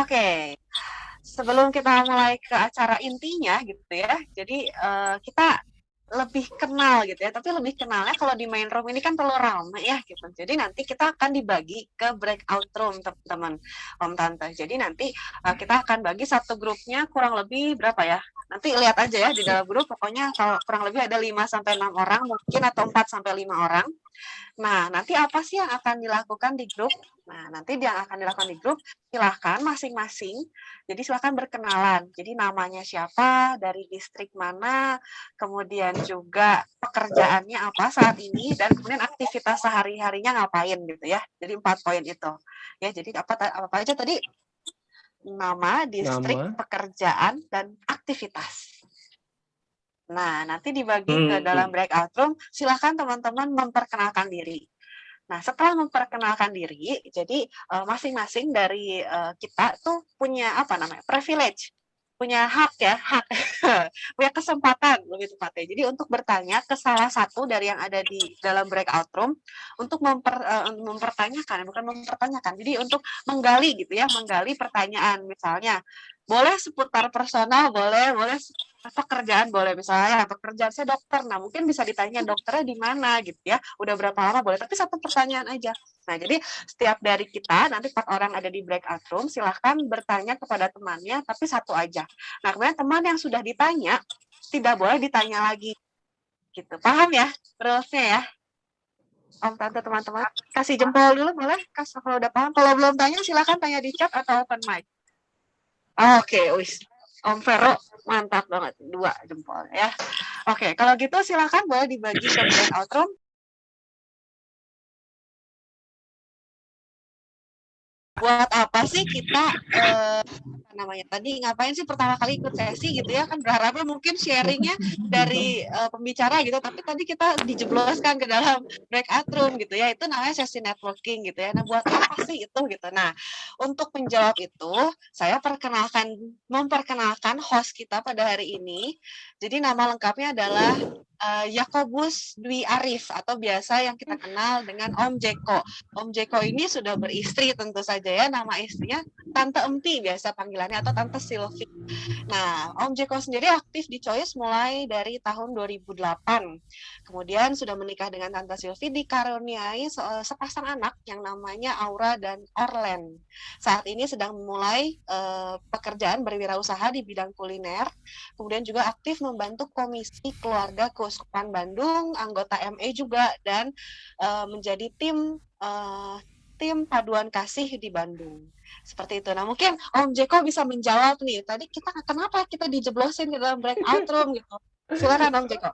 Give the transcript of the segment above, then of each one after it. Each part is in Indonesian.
Oke, sebelum kita mulai ke acara intinya gitu ya, jadi kita lebih kenal gitu ya, tapi lebih kenalnya kalau di main room ini kan perlu rame ya gitu. Jadi nanti kita akan dibagi ke breakout room teman-teman, Om Tante. Jadi nanti kita akan bagi satu grupnya kurang lebih berapa ya? Nanti lihat aja ya di dalam grup, pokoknya kalau kurang lebih ada 5 sampai 6 orang mungkin atau 4 sampai 5 orang. Nah, nanti apa sih yang akan dilakukan di grup? Nah, nanti yang akan dilakukan di grup, silahkan masing-masing. Jadi silahkan berkenalan. Jadi namanya siapa, dari distrik mana, kemudian juga pekerjaannya apa saat ini, dan kemudian aktivitas sehari-harinya ngapain gitu ya. Jadi 4 poin itu. Ya, jadi apa aja tadi? Nama, distrik, Nama. pekerjaan, dan aktivitas. Nah, nanti dibagi ke dalam Hmm. breakout room, silahkan teman-teman memperkenalkan diri. Nah, setelah memperkenalkan diri, jadi masing-masing dari kita tuh punya apa namanya privilege, punya hak ya, hak, punya kesempatan lebih tepatnya. Jadi untuk bertanya ke salah satu dari yang ada di dalam breakout room untuk mempertanyakan, bukan mempertanyakan, jadi untuk menggali gitu ya, menggali pertanyaan misalnya. Boleh seputar personal, boleh pekerjaan boleh, misalnya pekerjaan saya dokter, nah mungkin bisa ditanya dokternya di mana gitu ya, udah berapa lama boleh, tapi satu pertanyaan aja. Nah, jadi setiap dari kita nanti 4 orang ada di breakout room, silahkan bertanya kepada temannya, tapi satu aja. Nah, kemudian teman yang sudah ditanya tidak boleh ditanya lagi, gitu. Paham ya rules-nya ya? Om Tante teman-teman kasih jempol dulu boleh? Kalau udah paham, kalau belum tanya silahkan tanya di chat atau open mic. Oke, wis. Om Vero mantap banget, 2 jempol ya. Oke, kalau gitu silakan boleh dibagi ke breakout room. Buat apa sih kita apa namanya tadi ngapain sih pertama kali ikut sesi gitu ya, kan berharapnya mungkin sharingnya dari pembicara gitu, tapi tadi kita dijebloskan ke dalam breakout room gitu ya, itu namanya sesi networking gitu ya. Nah, buat apa sih itu gitu. Nah, untuk menjawab itu saya memperkenalkan host kita pada hari ini. Jadi nama lengkapnya adalah Yakobus Dwi Arif atau biasa yang kita kenal dengan Om Jeko. Om Jeko ini sudah beristri tentu saja ya, nama istrinya Tante Empi biasa panggilannya atau Tante Silvi. Nah, Om Jeko sendiri aktif di Choice mulai dari tahun 2008. Kemudian sudah menikah dengan Tante Silvi, dikaruniai sepasang anak yang namanya Aura dan Orlen. Saat ini sedang memulai pekerjaan berwirausaha di bidang kuliner. Kemudian juga aktif membantu Komisi Keluarga Keuskupan Bandung, anggota ME juga, dan menjadi tim paduan kasih di Bandung. Seperti itu. Nah, mungkin Om Jeko bisa menjawab nih. Tadi kenapa kita dijeblosin ke dalam breakout room gitu. Silakan Om Jeko.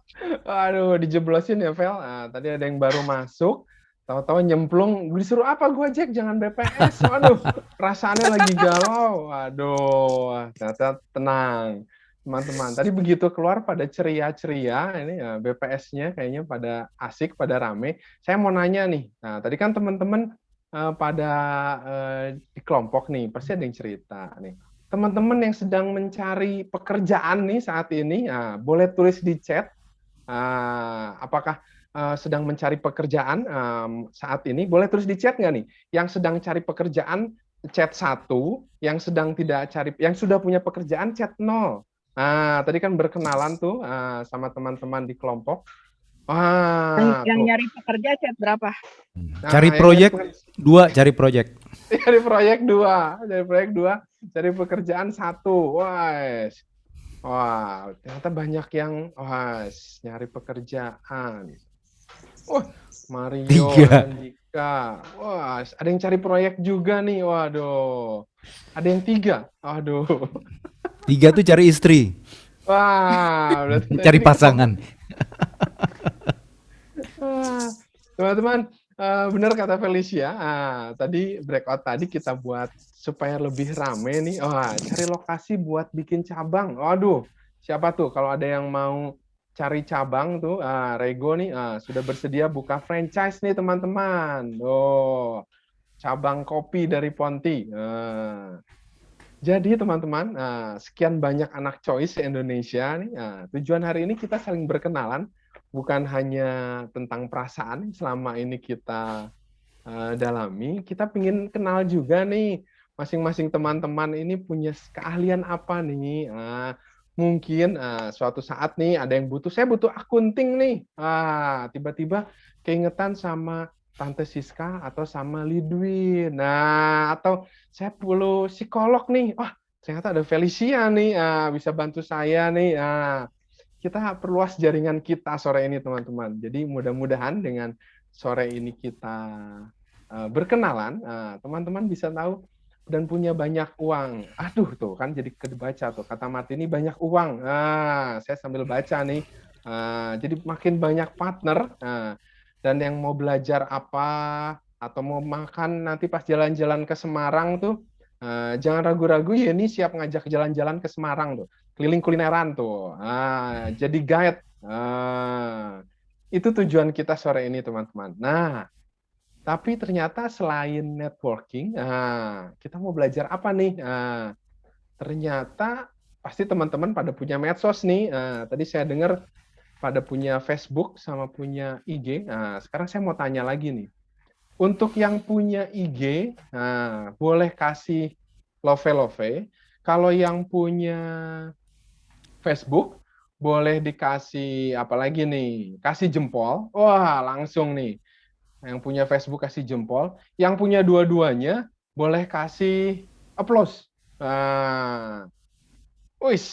Aduh, dijeblosin ya, Vel. Nah, tadi ada yang baru masuk, tahu-tahu nyemplung. Disuruh apa gue, Jack? Jangan BPS. Waduh, perasaannya lagi galau. Waduh, ternyata tenang. Teman-teman, tadi begitu keluar pada ceria-ceria, ini ya, BPS-nya kayaknya pada asik, pada rame. Saya mau nanya nih, nah tadi kan teman-teman pada di kelompok nih, pasti ada yang cerita nih. Teman-teman yang sedang mencari pekerjaan nih saat ini, boleh tulis di chat apakah sedang mencari pekerjaan saat ini? Boleh tulis di chat nggak nih? Yang sedang cari pekerjaan chat 1, yang sedang tidak cari, yang sudah punya pekerjaan chat 0. Nah, tadi kan berkenalan tuh sama teman-teman di kelompok. Yang Tuh. nyari pekerja chat berapa? Cari proyek 2, cari proyek. Cari proyek 2, cari proyek 2, cari pekerjaan 1. Wah, ternyata banyak yang nyari pekerjaan. Wah, Mario 3. dan Dika. Wah, ada yang cari proyek juga nih. Waduh. Ada yang 3. Waduh. 3 tuh cari istri. Wah, cari pasangan. Teman-teman, benar kata Felicia. Tadi breakout tadi kita buat supaya lebih rame nih. Cari lokasi buat bikin cabang. Waduh, siapa tuh kalau ada yang mau cari cabang tuh, Rego nih sudah bersedia buka franchise nih teman-teman. Cabang kopi dari Ponti. Jadi teman-teman, sekian banyak anak Choice Indonesia nih. Tujuan hari ini kita saling berkenalan, bukan hanya tentang perasaan selama ini kita dalami, kita ingin kenal juga nih masing-masing teman-teman ini punya keahlian apa nih. Mungkin suatu saat nih ada yang saya butuh akunting nih. Tiba-tiba keingetan sama Tante Siska atau sama Lidwin. Nah, atau saya perlu psikolog nih. Wah, ternyata ada Felicia nih, bisa bantu saya nih. Kita perluas jaringan kita sore ini, teman-teman. Jadi mudah-mudahan dengan sore ini kita berkenalan, teman-teman bisa tahu dan punya banyak uang. Aduh, tuh kan jadi kebaca tuh kata Martini, banyak uang. Saya sambil baca nih. Jadi makin banyak partner. Dan yang mau belajar apa atau mau makan nanti pas jalan-jalan ke Semarang tuh, jangan ragu-ragu, Yeni siap ngajak jalan-jalan ke Semarang tuh, keliling kulineran tuh. Jadi guide. Itu tujuan kita sore ini, teman-teman. Nah, tapi ternyata selain networking, kita mau belajar apa nih? Ternyata pasti teman-teman pada punya medsos nih. Tadi saya dengar pada punya Facebook sama punya IG. Sekarang saya mau tanya lagi nih. Untuk yang punya IG, boleh kasih love-love. Kalau yang punya Facebook, boleh dikasih apa lagi nih? Kasih jempol. Wah, langsung nih. Yang punya Facebook kasih jempol. Yang punya dua-duanya, boleh kasih applause. Wis,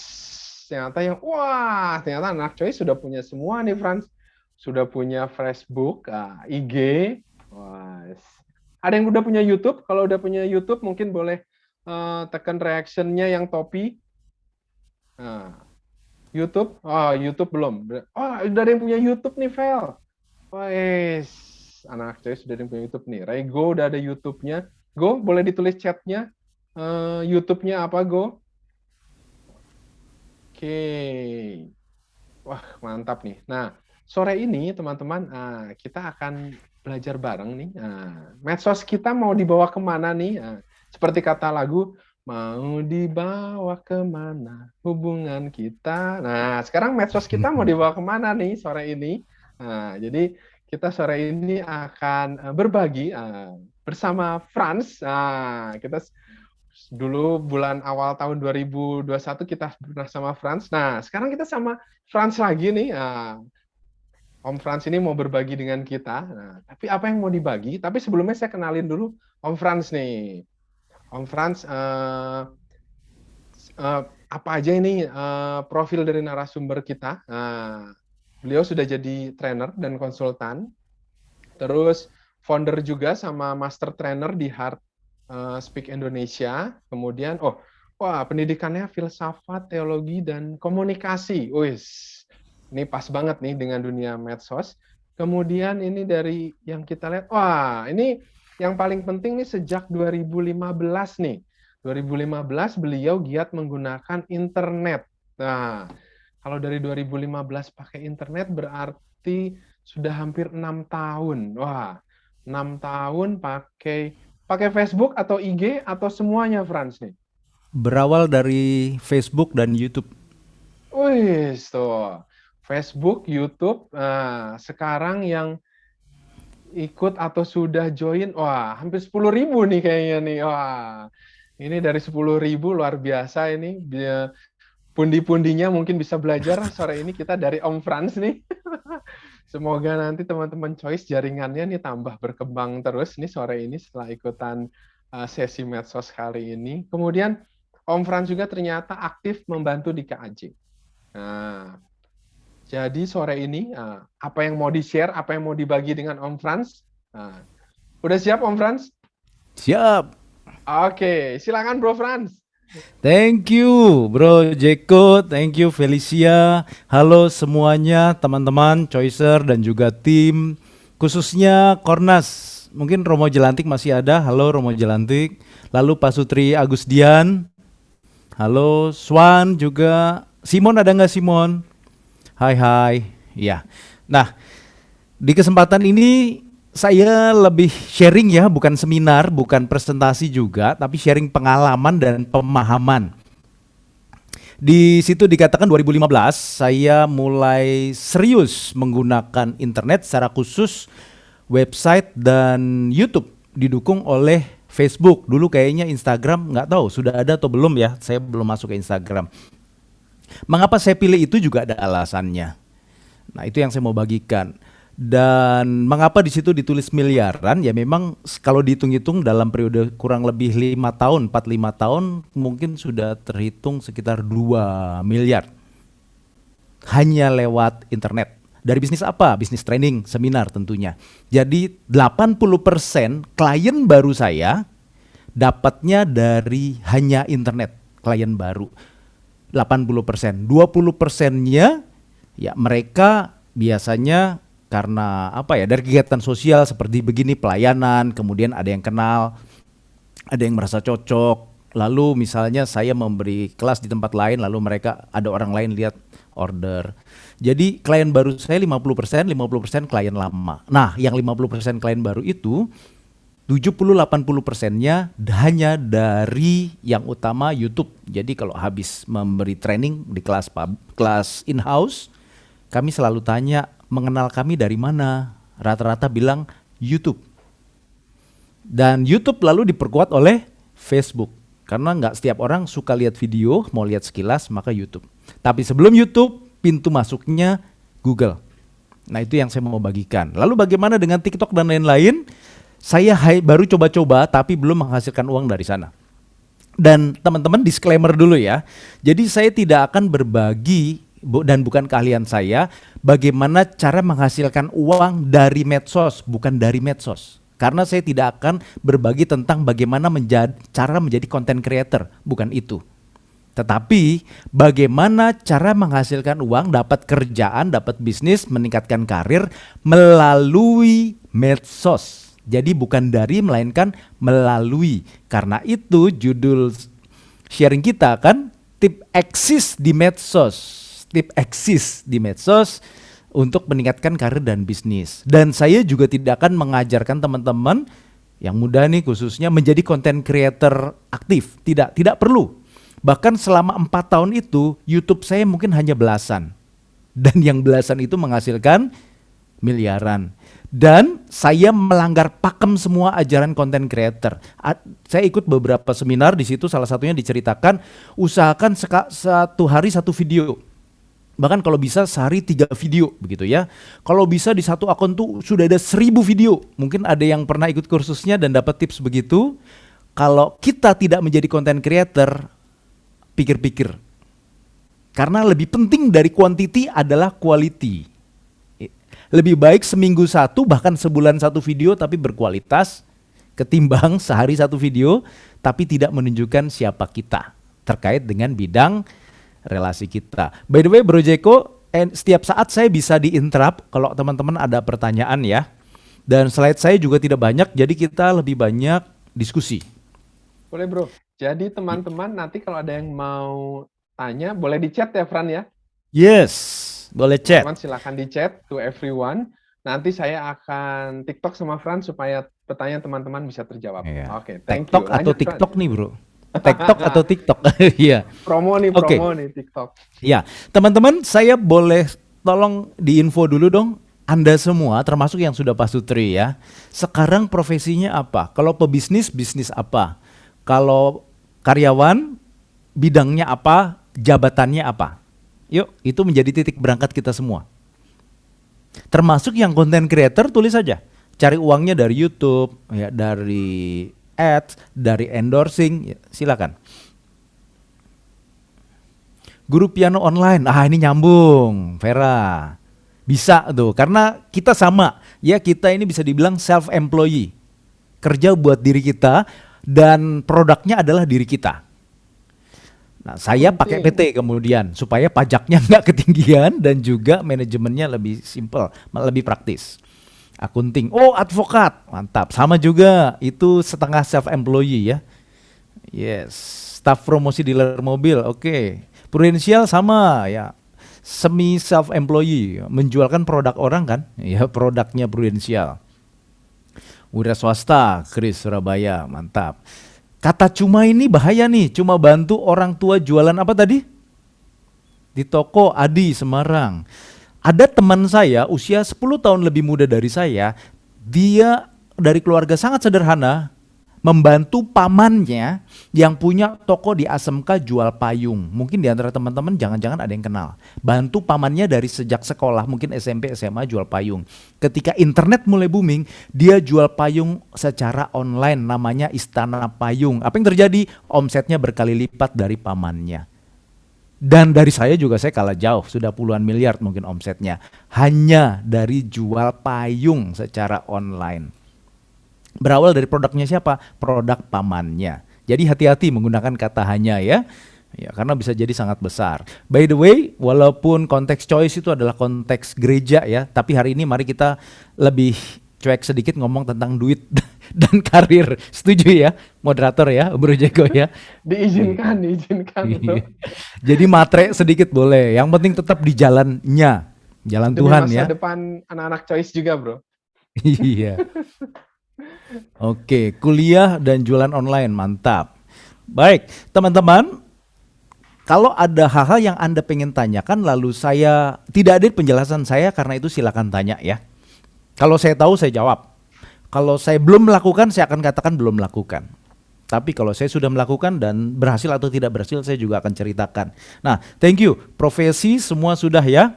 ternyata anak coy sudah punya semua nih, Franz. Sudah punya Facebook, IG. Wah, ada yang udah punya YouTube? Kalau udah punya YouTube, mungkin boleh tekan reaction-nya yang topi. YouTube? YouTube belum. Udah ada yang punya YouTube nih, Vel. Wes, anak coy sudah ada yang punya YouTube nih. Rego udah ada YouTube-nya. Go, boleh ditulis chat-nya. YouTube-nya apa, Go? Oke. Wah, mantap nih. Nah, sore ini teman-teman, kita akan belajar bareng nih. Medsos kita mau dibawa kemana nih? Seperti kata lagu, mau dibawa kemana hubungan kita. Nah, sekarang medsos kita mau dibawa kemana nih sore ini? Jadi kita sore ini akan berbagi bersama Franz. Kita dulu bulan awal tahun 2021 kita pernah sama Franz. Nah, sekarang kita sama Franz lagi nih. Om Franz ini mau berbagi dengan kita. Nah, tapi apa yang mau dibagi? Tapi sebelumnya saya kenalin dulu Om Franz nih. Om Franz, apa aja ini profil dari narasumber kita? Beliau sudah jadi trainer dan konsultan. Terus founder juga sama master trainer di Heart Speak Indonesia. Kemudian, pendidikannya filsafat, teologi, dan komunikasi. Ini pas banget nih dengan dunia medsos. Kemudian ini dari yang kita lihat, ini yang paling penting nih sejak 2015 nih. 2015 beliau giat menggunakan internet. Nah, kalau dari 2015 pakai internet berarti sudah hampir 6 tahun. 6 tahun pakai Facebook atau IG atau semuanya, Franz nih? Berawal dari Facebook dan YouTube. Tuh. Facebook, YouTube, sekarang yang ikut atau sudah join, hampir 10.000 nih kayaknya nih. Ini dari 10.000 luar biasa ini. Pundi-pundinya mungkin bisa belajar sore ini kita dari Om Franz nih. Semoga nanti teman-teman Choice jaringannya nih tambah berkembang terus nih sore ini setelah ikutan sesi medsos kali ini. Kemudian Om Franz juga ternyata aktif membantu di KAJ. Nah, jadi sore ini apa yang mau di-share, apa yang mau dibagi dengan Om Franz? Udah siap Om Franz? Siap. Oke, silakan Bro Franz. Thank you Bro Jeko, thank you Felicia. Halo semuanya teman-teman Choicer dan juga tim, khususnya Kornas. Mungkin Romo Jelantik masih ada. Halo Romo Jelantik. Lalu Pak Sutri Agusdian. Halo Swan juga. Simon ada nggak Simon? Hai. Ya. Nah, di kesempatan ini saya lebih sharing ya, bukan seminar, bukan presentasi juga, tapi sharing pengalaman dan pemahaman. Di situ dikatakan 2015 saya mulai serius menggunakan internet secara khusus website dan YouTube didukung oleh Facebook, dulu kayaknya Instagram, nggak tahu sudah ada atau belum ya, saya belum masuk ke Instagram. Mengapa saya pilih itu juga ada alasannya. Nah itu yang saya mau bagikan. Dan mengapa di situ ditulis miliaran? Ya memang kalau dihitung-hitung dalam periode kurang lebih 5 tahun, 4-5 tahun mungkin sudah terhitung sekitar 2 miliar. Hanya lewat internet. Dari bisnis apa? Bisnis training, seminar tentunya. Jadi 80% klien baru saya dapatnya dari hanya internet, klien baru. 80%. 20%-nya ya mereka biasanya karena apa ya, dari kegiatan sosial seperti begini, pelayanan, kemudian ada yang kenal, ada yang merasa cocok, lalu misalnya saya memberi kelas di tempat lain, lalu mereka ada orang lain lihat order. Jadi klien baru saya 50%, 50% klien lama. Nah yang 50% klien baru itu 70-80%-nya hanya dari yang utama YouTube. Jadi kalau habis memberi training di kelas in-house, kami selalu tanya, mengenal kami dari mana? Rata-rata bilang YouTube. Dan YouTube lalu diperkuat oleh Facebook. Karena nggak setiap orang suka lihat video, mau lihat sekilas, maka YouTube. Tapi sebelum YouTube, pintu masuknya Google. Nah itu yang saya mau bagikan. Lalu bagaimana dengan TikTok dan lain-lain? Saya baru coba-coba tapi belum menghasilkan uang dari sana. Dan teman-teman disclaimer dulu ya. Jadi saya tidak akan berbagi dan bukan keahlian saya bagaimana cara menghasilkan uang dari medsos, bukan dari medsos. Karena saya tidak akan berbagi tentang bagaimana cara menjadi content creator, bukan itu. Tetapi bagaimana cara menghasilkan uang, dapat kerjaan, dapat bisnis, meningkatkan karir melalui medsos. Jadi bukan dari, melainkan melalui. Karena itu judul sharing kita kan tip eksis di medsos. Tip eksis di medsos untuk meningkatkan karir dan bisnis. Dan saya juga tidak akan mengajarkan teman-teman yang muda nih khususnya menjadi content creator aktif. Tidak perlu. Bahkan selama 4 tahun itu YouTube saya mungkin hanya belasan. Dan yang belasan itu menghasilkan miliaran. Dan saya melanggar pakem semua ajaran content creator. Saya ikut beberapa seminar di situ, salah satunya diceritakan usahakan satu hari satu video. Bahkan kalau bisa sehari 3 video begitu ya. Kalau bisa di satu akun tuh sudah ada 1000 video. Mungkin ada yang pernah ikut kursusnya dan dapat tips begitu. Kalau kita tidak menjadi content creator, pikir-pikir. Karena lebih penting dari quantity adalah quality. Lebih baik seminggu 1 bahkan sebulan 1 video tapi berkualitas ketimbang sehari 1 video tapi tidak menunjukkan siapa kita terkait dengan bidang relasi kita. By the way Bro Jeko, setiap saat saya bisa di-interrupt kalau teman-teman ada pertanyaan ya. Dan slide saya juga tidak banyak, jadi kita lebih banyak diskusi. Boleh bro. Jadi teman-teman nanti kalau ada yang mau tanya, boleh di chat ya Fran ya? Yes, boleh chat. Teman silakan di chat to everyone. Nanti saya akan TikTok sama Fran supaya pertanyaan teman-teman bisa terjawab. Iya. Oke, thank you. TikTok atau Lanjut, TikTok Fran. nih bro? TikTok atau TikTok? Iya. Promo nih TikTok. Ya, teman-teman saya boleh tolong diinfo dulu dong. Anda semua termasuk yang sudah pasutri ya. Sekarang profesinya apa? Kalau pebisnis, bisnis apa? Kalau karyawan, bidangnya apa? Jabatannya apa? Yuk, itu menjadi titik berangkat kita semua. Termasuk yang content creator, tulis saja. Cari uangnya dari YouTube, ya, dari ads, dari endorsing, ya, silakan. Guru piano online, ini nyambung, Vera. Bisa tuh, karena kita sama, ya kita ini bisa dibilang self-employee. Kerja buat diri kita dan produknya adalah diri kita. Nah, saya pakai PT kemudian supaya pajaknya nggak ketinggian dan juga manajemennya lebih simple, lebih praktis. Akunting, advokat, mantap. Sama juga, itu setengah self-employee ya. Yes, staff promosi dealer mobil, oke. Prudential sama ya, semi self-employee, menjualkan produk orang kan, ya produknya Prudential. Wira swasta, Kris Surabaya, mantap. Kata cuma ini bahaya nih, cuma bantu orang tua jualan apa tadi? Di toko Adi Semarang. Ada teman saya usia 10 tahun lebih muda dari saya, dia dari keluarga sangat sederhana, membantu pamannya yang punya toko di ASMK jual payung. Mungkin di antara teman-teman jangan-jangan ada yang kenal. Bantu pamannya dari sejak sekolah, mungkin SMP, SMA jual payung. Ketika internet mulai booming, dia jual payung secara online, namanya Istana Payung. Apa yang terjadi? Omsetnya berkali lipat dari pamannya. Dan dari saya juga, saya kalah jauh, sudah puluhan miliar mungkin omsetnya. Hanya dari jual payung secara online. Berawal dari produknya siapa? Produk pamannya. Jadi hati-hati menggunakan kata hanya ya. Ya, karena bisa jadi sangat besar. By the way, walaupun konteks choice itu adalah konteks gereja ya, tapi hari ini mari kita lebih cuek sedikit ngomong tentang duit dan karir. Setuju ya, moderator ya, Bro Jeko ya. Diizinkan bro. Jadi matre sedikit boleh. Yang penting tetap di jalannya, jalan Demi Tuhan masa ya. depan anak-anak choice juga bro. Iya. Oke, kuliah dan jualan online, mantap. Baik, teman-teman, kalau ada hal-hal yang Anda pengen tanyakan, lalu saya tidak ada penjelasan saya, karena itu silakan tanya ya. Kalau saya tahu, saya jawab. Kalau saya belum melakukan, saya akan katakan belum melakukan. Tapi kalau saya sudah melakukan dan berhasil atau tidak berhasil, saya juga akan ceritakan. Nah, thank you. Profesi semua sudah ya.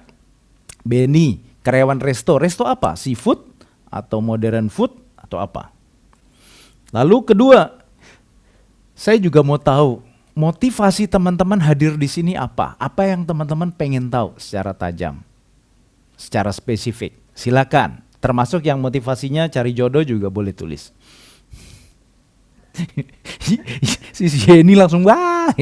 Benny, karyawan resto. Resto apa? Seafood atau modern food atau apa? Lalu kedua, saya juga mau tahu motivasi teman-teman hadir di sini apa? Apa yang teman-teman pengen tahu secara tajam, secara spesifik? Silakan. Termasuk yang motivasinya cari jodoh juga boleh tulis. Si Jenny langsung wah.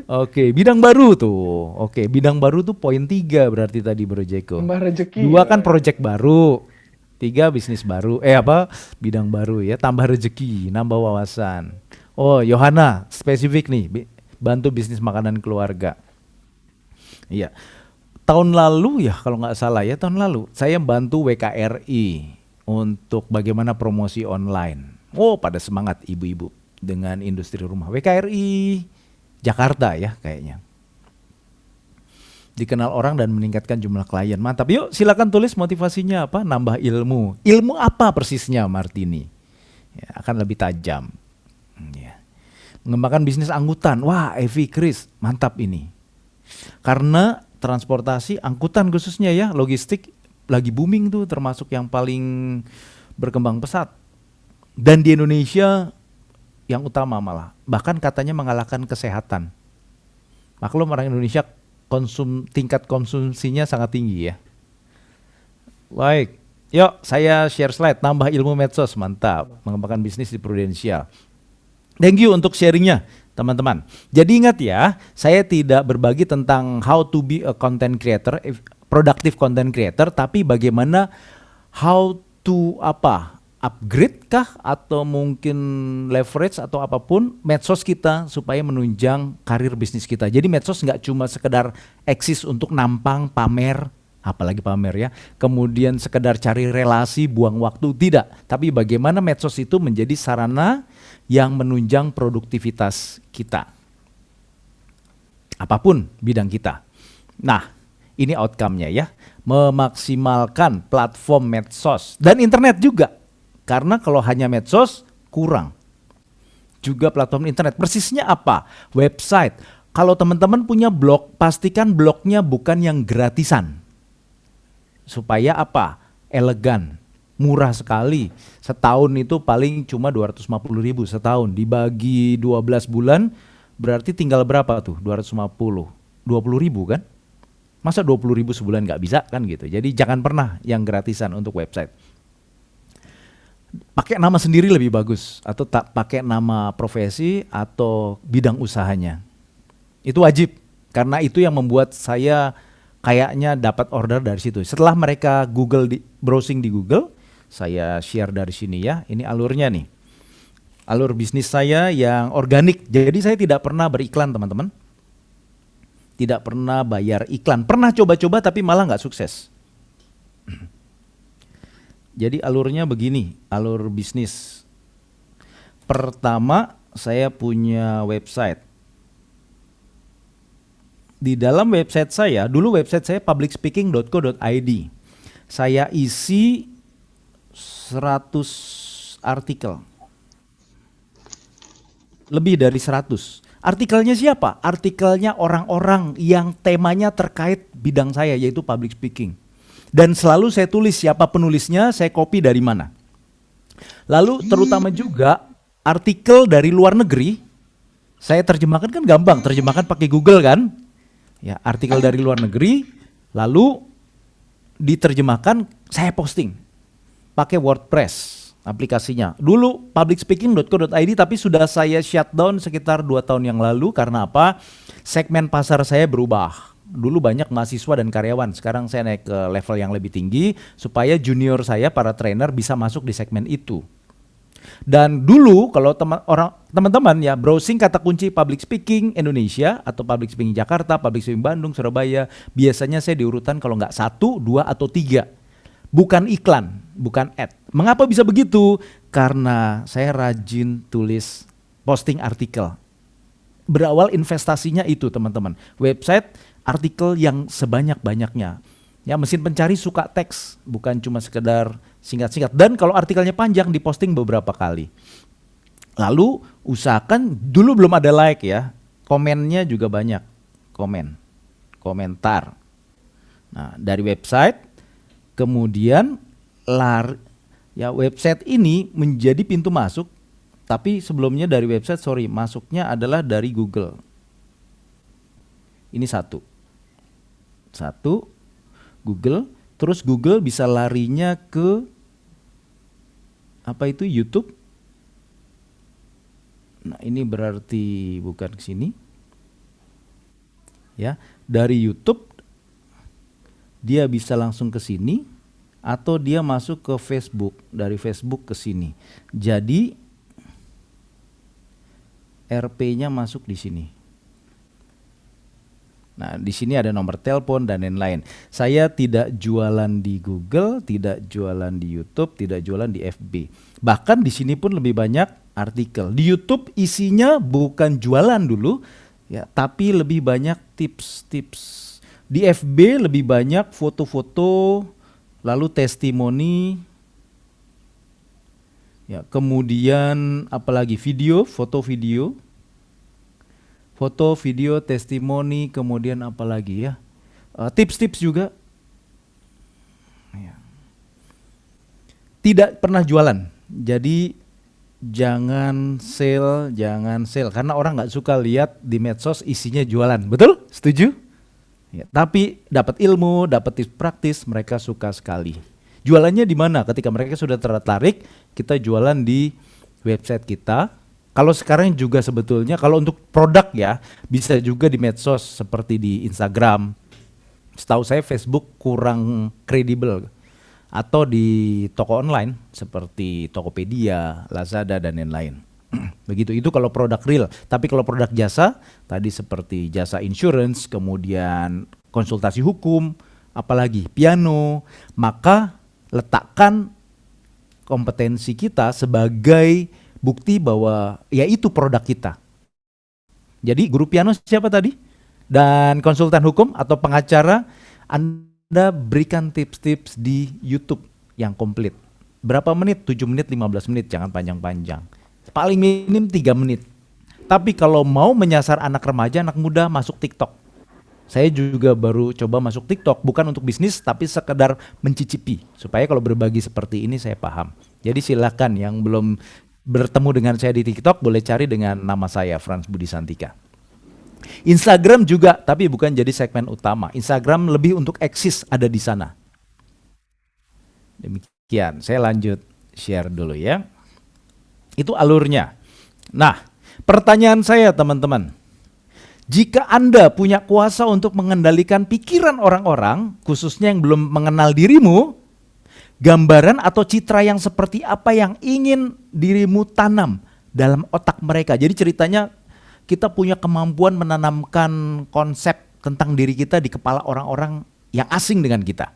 Oke, bidang baru tuh. Oke, bidang baru tuh poin 3 berarti tadi Bro Jeko. Tambah rezeki. 2 kan project baru. 3 bisnis baru. Bidang baru ya, tambah rezeki, nambah wawasan. Oh, Yohana spesifik nih, bantu bisnis makanan keluarga. Iya. Tahun lalu ya, kalau nggak salah ya, tahun lalu saya bantu WKRI untuk bagaimana promosi online. Oh, pada semangat ibu-ibu dengan industri rumah. WKRI Jakarta ya kayaknya. Dikenal orang dan meningkatkan jumlah klien. Mantap. Yuk silakan tulis motivasinya apa? Nambah ilmu. Ilmu apa persisnya Martini? Ya, akan lebih tajam. Ya. Mengembangkan bisnis angkutan. Wah, Evi Chris, mantap ini. Karena transportasi angkutan khususnya ya, logistik lagi booming tuh, termasuk yang paling berkembang pesat. Dan di Indonesia yang utama malah, bahkan katanya mengalahkan kesehatan. Maklum orang Indonesia tingkat konsumsinya sangat tinggi ya. Baik, yuk saya share slide, nambah ilmu medsos, mantap. Mengembangkan bisnis di Prudential. Thank you untuk sharingnya teman-teman. Jadi ingat ya, saya tidak berbagi tentang how to be a content creator, productive content creator, tapi bagaimana how to upgrade kah atau mungkin leverage atau apapun medsos kita supaya menunjang karir bisnis kita. Jadi medsos nggak cuma sekedar eksis untuk nampang, pamer, apalagi pamer ya, kemudian sekedar cari relasi, buang waktu, tidak. Tapi bagaimana medsos itu menjadi sarana yang menunjang produktivitas kita. Apapun bidang kita. Nah, ini outcome-nya ya, memaksimalkan platform medsos dan internet juga. Karena kalau hanya medsos kurang. Juga platform internet. Persisnya apa? Website. Kalau teman-teman punya blog, pastikan blognya bukan yang gratisan. Supaya apa? Elegan, murah sekali. Setahun itu paling cuma 250.000 setahun. Dibagi 12 bulan berarti tinggal berapa tuh? 250. 20.000 kan? Masa 20.000 sebulan nggak bisa kan gitu. Jadi jangan pernah yang gratisan untuk website. Pakai nama sendiri lebih bagus, atau tak pakai nama profesi atau bidang usahanya. Itu wajib, karena itu yang membuat saya kayaknya dapat order dari situ. Setelah mereka browsing di Google, saya share dari sini ya. Ini alurnya nih. Alur bisnis saya yang organik. Jadi saya tidak pernah beriklan teman-teman. Tidak pernah bayar iklan. Pernah coba-coba tapi malah nggak sukses. Jadi alurnya begini, alur bisnis. Pertama, saya punya website. Di dalam website saya, dulu website saya publicspeaking.co.id. Saya isi 100 artikel. Lebih dari 100. Artikelnya siapa? Artikelnya orang-orang yang temanya terkait bidang saya, yaitu public speaking. Dan selalu saya tulis siapa penulisnya, saya copy dari mana. Lalu terutama juga artikel dari luar negeri, saya terjemahkan kan gampang, terjemahkan pakai Google kan. Ya, artikel dari luar negeri, lalu diterjemahkan, saya posting pakai WordPress aplikasinya. Dulu publicspeaking.co.id, tapi sudah saya shutdown sekitar 2 tahun yang lalu. Karena apa? Segmen pasar saya berubah. Dulu banyak mahasiswa dan karyawan, sekarang saya naik ke level yang lebih tinggi supaya junior saya, para trainer, bisa masuk di segmen itu. Dan dulu kalau teman-teman ya browsing kata kunci public speaking Indonesia atau public speaking Jakarta, public speaking Bandung, Surabaya, biasanya saya diurutan kalau nggak 1, 2, atau 3. Bukan iklan, bukan ad. Mengapa bisa begitu? Karena saya rajin tulis posting artikel. Berawal investasinya itu teman-teman. Website, artikel yang sebanyak-banyaknya. Ya, mesin pencari suka teks, bukan cuma sekedar singkat-singkat. Dan kalau artikelnya panjang diposting beberapa kali. Lalu usahakan, dulu belum ada like ya, komennya juga banyak. Komentar. Nah, dari website, kemudian website ini menjadi pintu masuk, tapi sebelumnya dari website, masuknya adalah dari Google. Ini satu Google, terus Google bisa larinya ke YouTube. Nah, ini berarti bukan ke sini. Ya, dari YouTube dia bisa langsung ke sini atau dia masuk ke Facebook, dari Facebook ke sini. Jadi RP-nya masuk di sini. Nah, di sini ada nomor telepon dan lain-lain. Saya tidak jualan di Google, tidak jualan di YouTube, tidak jualan di FB. Bahkan di sini pun lebih banyak artikel. Di YouTube isinya bukan jualan dulu, ya, tapi lebih banyak tips-tips. Di FB lebih banyak foto-foto, lalu testimoni. Ya, kemudian apalagi foto video, testimoni, kemudian apalagi ya, tips-tips juga. Ya. Tidak pernah jualan, jadi jangan sale, karena orang nggak suka lihat di medsos isinya jualan, betul? Setuju? Ya, tapi dapat ilmu, dapat tips praktis, mereka suka sekali. Jualannya di mana? Ketika mereka sudah tertarik, kita jualan di website kita. Kalau sekarang juga sebetulnya kalau untuk produk ya bisa juga di medsos seperti di Instagram. Setahu saya Facebook kurang kredibel. Atau di toko online seperti Tokopedia, Lazada dan lain-lain. Begitu, itu kalau produk real. Tapi kalau produk jasa tadi seperti jasa insurance, kemudian konsultasi hukum, apalagi piano, maka letakkan kompetensi kita sebagai bukti bahwa ya itu produk kita. Jadi guru piano siapa tadi? Dan konsultan hukum atau pengacara, Anda berikan tips-tips di YouTube yang komplit. Berapa menit? 7 menit, 15 menit, jangan panjang-panjang. Paling minim 3 menit. Tapi kalau mau menyasar anak remaja, anak muda, masuk TikTok. Saya juga baru coba masuk TikTok, bukan untuk bisnis, tapi sekedar mencicipi. Supaya kalau berbagi seperti ini saya paham. Jadi silakan yang belum bertemu dengan saya di TikTok boleh cari dengan nama saya, Frans Budi Santika. Instagram juga, tapi bukan jadi segmen utama. Instagram lebih untuk eksis ada di sana. Demikian, saya lanjut share dulu ya. Itu alurnya. Nah, pertanyaan saya teman-teman. Jika Anda punya kuasa untuk mengendalikan pikiran orang-orang, khususnya yang belum mengenal dirimu, gambaran atau citra yang seperti apa yang ingin dirimu tanam dalam otak mereka. Jadi ceritanya kita punya kemampuan menanamkan konsep tentang diri kita di kepala orang-orang yang asing dengan kita.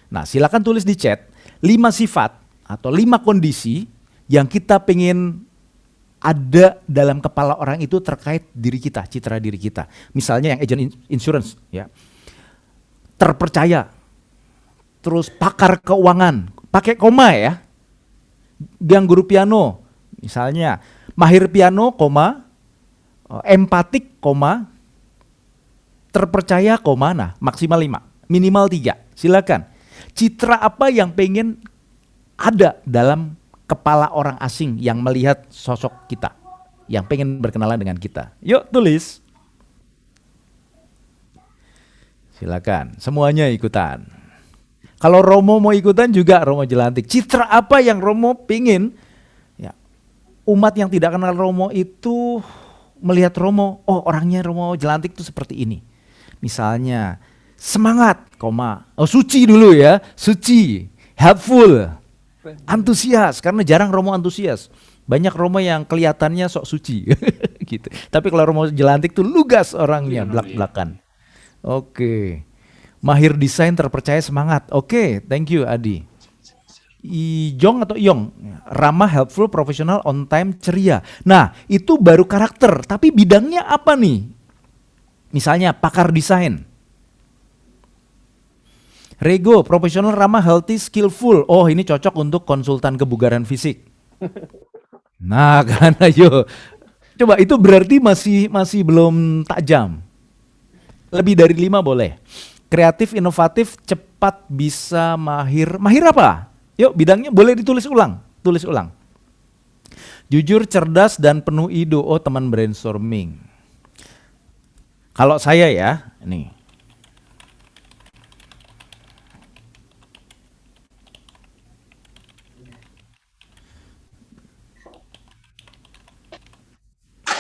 Nah, silakan tulis di chat 5 sifat atau 5 kondisi yang kita pengen ada dalam kepala orang itu terkait diri kita, citra diri kita. Misalnya yang agent insurance, ya, terpercaya, terus pakar keuangan, pakai koma ya. yang guru piano, misalnya mahir piano, empatik, terpercaya, nah maksimal 5, minimal 3. Silakan. Citra apa yang pengen ada dalam kepala orang asing yang melihat sosok kita, yang pengen berkenalan dengan kita? Yuk tulis. Silakan, semuanya ikutan. Kalau Romo mau ikutan juga, Romo Jelantik. Citra apa yang Romo pingin ya, umat yang tidak kenal Romo itu melihat Romo, oh orangnya Romo Jelantik itu seperti ini. Misalnya semangat, suci dulu ya, suci, helpful, antusias, karena jarang Romo antusias. Banyak Romo yang kelihatannya sok suci gitu. Tapi kalau Romo Jelantik tuh lugas orangnya, belak-belakan. Oke. Mahir desain, terpercaya, semangat. Oke, thank you Adi. Ijong atau Iyong, ramah, helpful, profesional, on time, ceria. Nah, itu baru karakter, tapi bidangnya apa nih? Misalnya pakar desain. Rego, profesional, ramah, healthy, skillful. Oh, ini cocok untuk konsultan kebugaran fisik. Nah, kan ayo. Coba itu berarti masih belum tajam. Lebih dari 5 boleh. Kreatif, inovatif, cepat, bisa, mahir. Mahir apa? Yuk, bidangnya boleh ditulis ulang. Tulis ulang. Jujur, cerdas, dan penuh ide. Oh, teman brainstorming. Kalau saya ya, nih.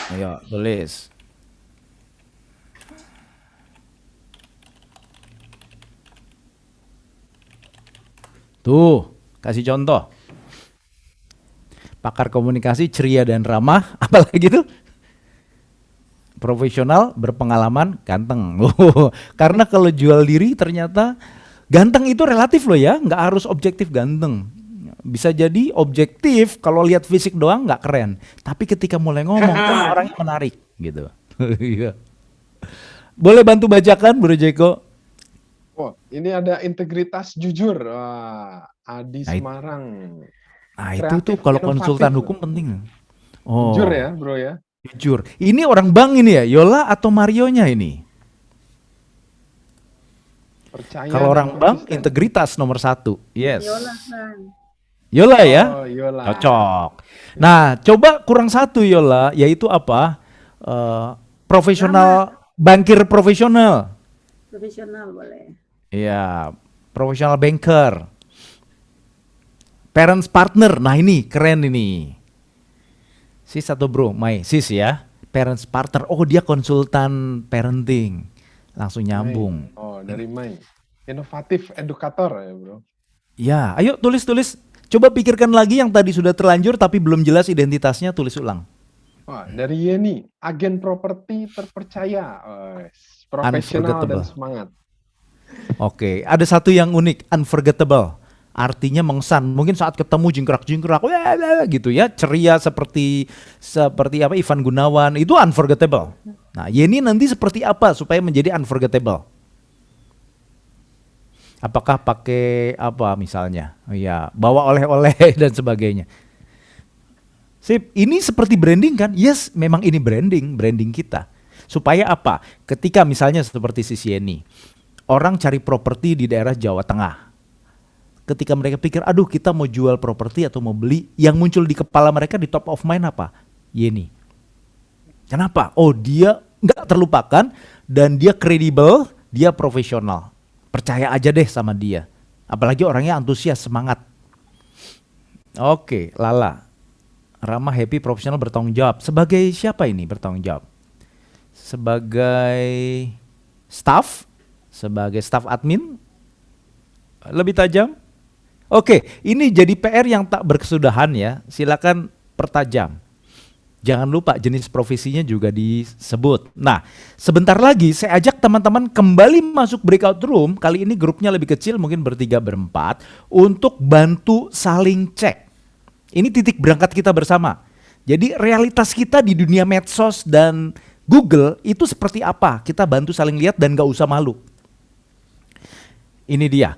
Ayo, tulis. Tuh, kasih contoh. Pakar komunikasi, ceria dan ramah, apalagi tuh? Profesional, berpengalaman, ganteng. Karena kalau jual diri ternyata ganteng itu relatif loh ya, nggak harus objektif ganteng. Bisa jadi objektif kalau lihat fisik doang nggak keren, tapi ketika mulai ngomong, wah orangnya menarik gitu. Iya. Boleh bantu bacakan, Bro Jeko? Oh, ini ada integritas jujur. Wah, Adi Nah, Semarang. Nah itu tuh Kreatif, kalau inovatif. konsultan hukum penting. Oh, Jujur ya, bro ya. jujur. Ini orang bank ini ya, Yola atau Marionya ini? Percaya Kalau dan orang bank, konsisten. integritas nomor 1. Yes. Yola kan. Yola ya? Oh, Yola. Cocok. Nah, coba kurang 1 Yola, yaitu apa? Profesional, bankir profesional. Profesional boleh. Iya, profesional banker. Parents partner, nah ini keren ini. Sis atau bro? Mai, sis ya. Parents partner, oh dia konsultan parenting. Langsung nyambung. Oh, dari Mai. Inovatif edukator ya, bro. Ya, ayo tulis. Coba pikirkan lagi yang tadi sudah terlanjur tapi belum jelas identitasnya, tulis ulang. Wah, dari Yeni, agen properti terpercaya. Profesional dan Unforgettable. semangat. Oke, ada satu yang unik, unforgettable. Artinya mengesan. Mungkin saat ketemu jingkrak-jingkrak, gitu ya, ceria seperti apa Ivan Gunawan, itu unforgettable. Nah, Yeni nanti seperti apa supaya menjadi unforgettable? Apakah pakai apa misalnya? Ya, bawa oleh-oleh dan sebagainya. Sip, ini seperti branding kan? Yes, memang ini branding kita. Supaya apa? Ketika misalnya seperti si Yeni, orang cari properti di daerah Jawa Tengah. Ketika mereka pikir, aduh kita mau jual properti atau mau beli, yang muncul di kepala mereka di top of mind apa? Yeni. Kenapa? Oh dia nggak terlupakan dan dia kredibel, dia profesional. Percaya aja deh sama dia. Apalagi orangnya antusias, semangat. Oke, Lala. Ramah, happy, profesional, bertanggung jawab. Sebagai siapa ini bertanggung jawab? Sebagai staff? Sebagai staff admin? Lebih tajam? Oke, ini jadi PR yang tak berkesudahan ya. Silakan pertajam. Jangan lupa jenis profesinya juga disebut. Nah, sebentar lagi saya ajak teman-teman kembali masuk breakout room. Kali ini grupnya lebih kecil, mungkin bertiga, berempat. Untuk bantu saling cek. Ini titik berangkat kita bersama. Jadi realitas kita di dunia medsos dan Google itu seperti apa? Kita bantu saling lihat dan gak usah malu. Ini dia.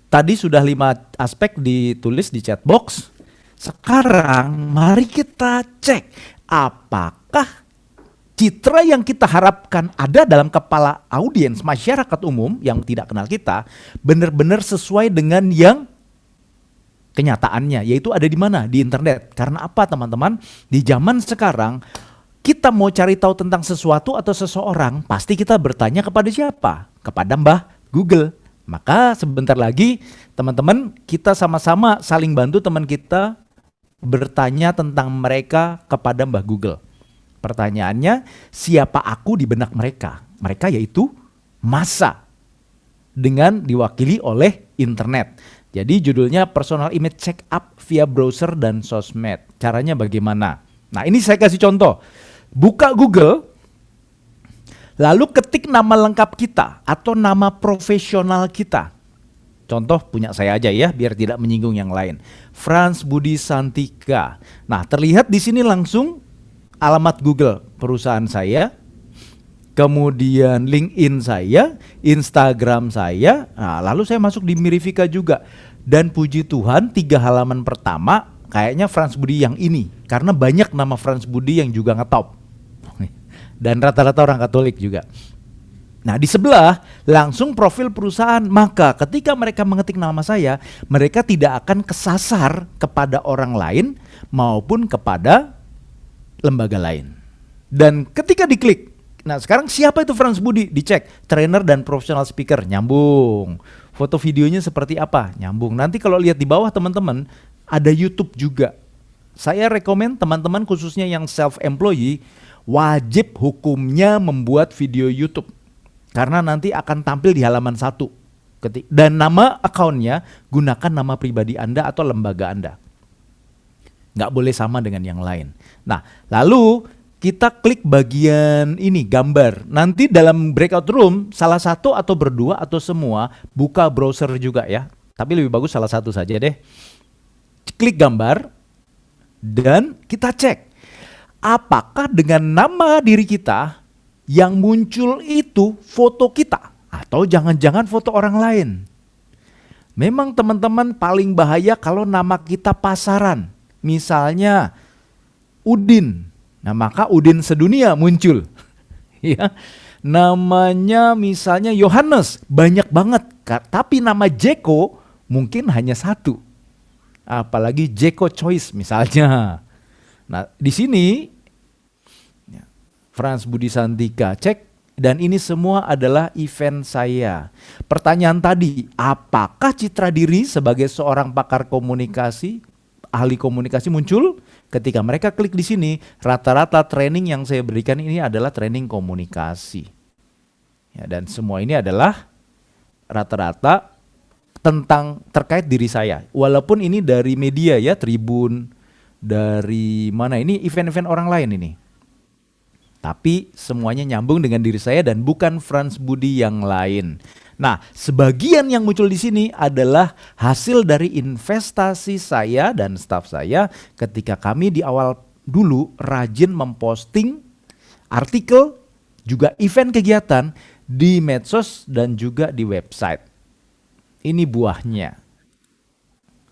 Tadi sudah 5 aspek ditulis di chat box. Sekarang mari kita cek apakah citra yang kita harapkan ada dalam kepala audiens masyarakat umum yang tidak kenal kita benar-benar sesuai dengan yang kenyataannya, yaitu ada di mana? Di internet. Karena apa teman-teman? Di zaman sekarang kita mau cari tahu tentang sesuatu atau seseorang, pasti kita bertanya kepada siapa? Kepada Mbah Google. Maka sebentar lagi teman-teman kita sama-sama saling bantu teman kita bertanya tentang mereka kepada Mbah Google. Pertanyaannya, siapa aku di benak mereka? Mereka yaitu massa dengan diwakili oleh internet. Jadi judulnya Personal Image Check Up via browser dan sosmed. Caranya bagaimana? Nah, ini saya kasih contoh. Buka Google, lalu ketik nama lengkap kita atau nama profesional kita. Contoh punya saya aja ya, biar tidak menyinggung yang lain. Frans Budi Santika. Nah, terlihat di sini langsung alamat Google perusahaan saya, kemudian LinkedIn saya, Instagram saya. Nah, lalu saya masuk di Mirifika juga. Dan puji Tuhan 3 halaman pertama kayaknya Frans Budi yang ini, karena banyak nama Frans Budi yang juga ngetop. Dan rata-rata orang Katolik juga. Nah, di sebelah langsung profil perusahaan. Maka ketika mereka mengetik nama saya, mereka tidak akan kesasar kepada orang lain maupun kepada lembaga lain. Dan ketika diklik, nah sekarang siapa itu Frans Budi? Dicek, trainer dan professional speaker, nyambung. Foto videonya seperti apa? Nyambung. Nanti kalau lihat di bawah teman-teman, ada YouTube juga. Saya rekomen teman-teman khususnya yang self-employee, wajib hukumnya membuat video YouTube. Karena nanti akan tampil di halaman 1. Dan nama akunnya, gunakan nama pribadi Anda atau lembaga Anda. Nggak boleh sama dengan yang lain. Nah, lalu kita klik bagian ini, gambar. Nanti dalam breakout room, salah satu atau berdua atau semua, buka browser juga ya. Tapi lebih bagus salah satu saja deh. Klik gambar, dan kita cek. Apakah dengan nama diri kita, yang muncul itu foto kita? Atau jangan-jangan foto orang lain? Memang teman-teman paling bahaya kalau nama kita pasaran. Misalnya Udin, nah maka Udin sedunia muncul. Ya, namanya misalnya Yohanes, banyak banget. Tapi nama Jeko mungkin hanya 1. Apalagi Jeko Choice misalnya. Nah di sini Frans Budi Santika cek, dan ini semua adalah event saya. Pertanyaan tadi, apakah citra diri sebagai seorang pakar komunikasi, ahli komunikasi muncul? Ketika mereka klik di sini, rata-rata training yang saya berikan ini adalah training komunikasi. Ya, dan semua ini adalah rata-rata tentang terkait diri saya. Walaupun ini dari media ya, Tribun, dari mana ini event-event orang lain ini. Tapi semuanya nyambung dengan diri saya dan bukan Frans Budi yang lain. Nah, sebagian yang muncul di sini adalah hasil dari investasi saya dan staf saya ketika kami di awal dulu rajin memposting artikel, juga event kegiatan di medsos dan juga di website. Ini buahnya.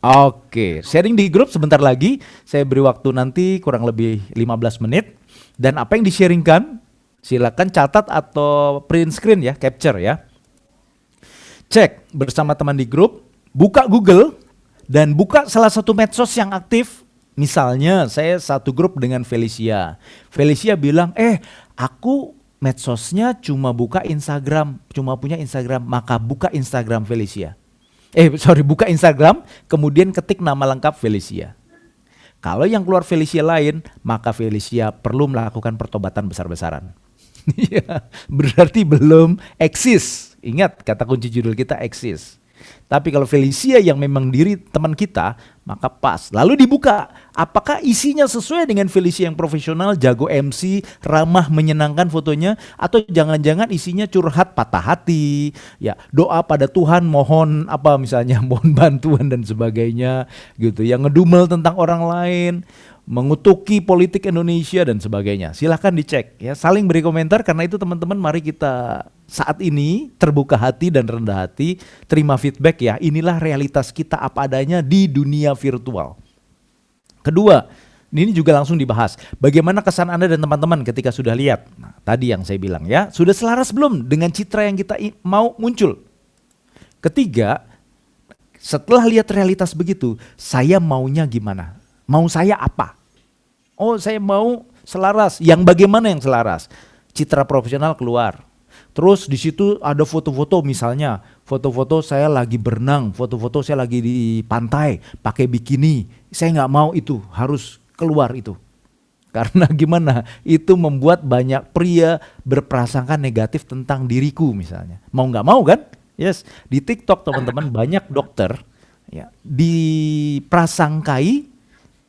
Oke, sharing di grup sebentar lagi. Saya beri waktu nanti kurang lebih 15 menit. Dan apa yang di-sharingkan, silakan catat atau print screen ya, capture ya. Cek bersama teman di grup, buka Google, dan buka salah satu medsos yang aktif. Misalnya saya satu grup dengan Felicia. Felicia bilang, aku medsosnya cuma buka Instagram, cuma punya Instagram, maka buka Instagram Felicia. Buka Instagram, kemudian ketik nama lengkap Felicia. Kalau yang keluar Felicia lain, maka Felicia perlu melakukan pertobatan besar-besaran. Berarti belum eksis. Ingat kata kunci judul kita eksis. Tapi kalau Felicia yang memang diri teman kita, maka pas. Lalu dibuka, apakah isinya sesuai dengan Felicia yang profesional, jago MC, ramah, menyenangkan fotonya, atau jangan-jangan isinya curhat, patah hati, ya doa pada Tuhan, mohon apa misalnya, mohon bantuan dan sebagainya, gitu. Yang ngedumel tentang orang lain, mengutuki politik Indonesia dan sebagainya. Silahkan dicek ya, saling beri komentar. Karena itu teman-teman, mari kita saat ini terbuka hati dan rendah hati, terima feedback ya. Inilah realitas kita apa adanya di dunia virtual. Kedua, ini juga langsung dibahas. Bagaimana kesan Anda dan teman-teman ketika sudah lihat? Nah, tadi yang saya bilang ya, sudah selaras belum dengan citra yang kita mau muncul? Ketiga, setelah lihat realitas begitu, saya maunya gimana? Mau saya apa? Oh, saya mau selaras. Yang bagaimana yang selaras? Citra profesional keluar. Terus di situ ada foto-foto, misalnya foto-foto saya lagi berenang, foto-foto saya lagi di pantai pakai bikini. Saya nggak mau itu, harus keluar itu. Karena gimana? Itu membuat banyak pria berprasangka negatif tentang diriku misalnya. Mau nggak mau kan? Yes, di TikTok teman-teman banyak dokter ya diprasangkai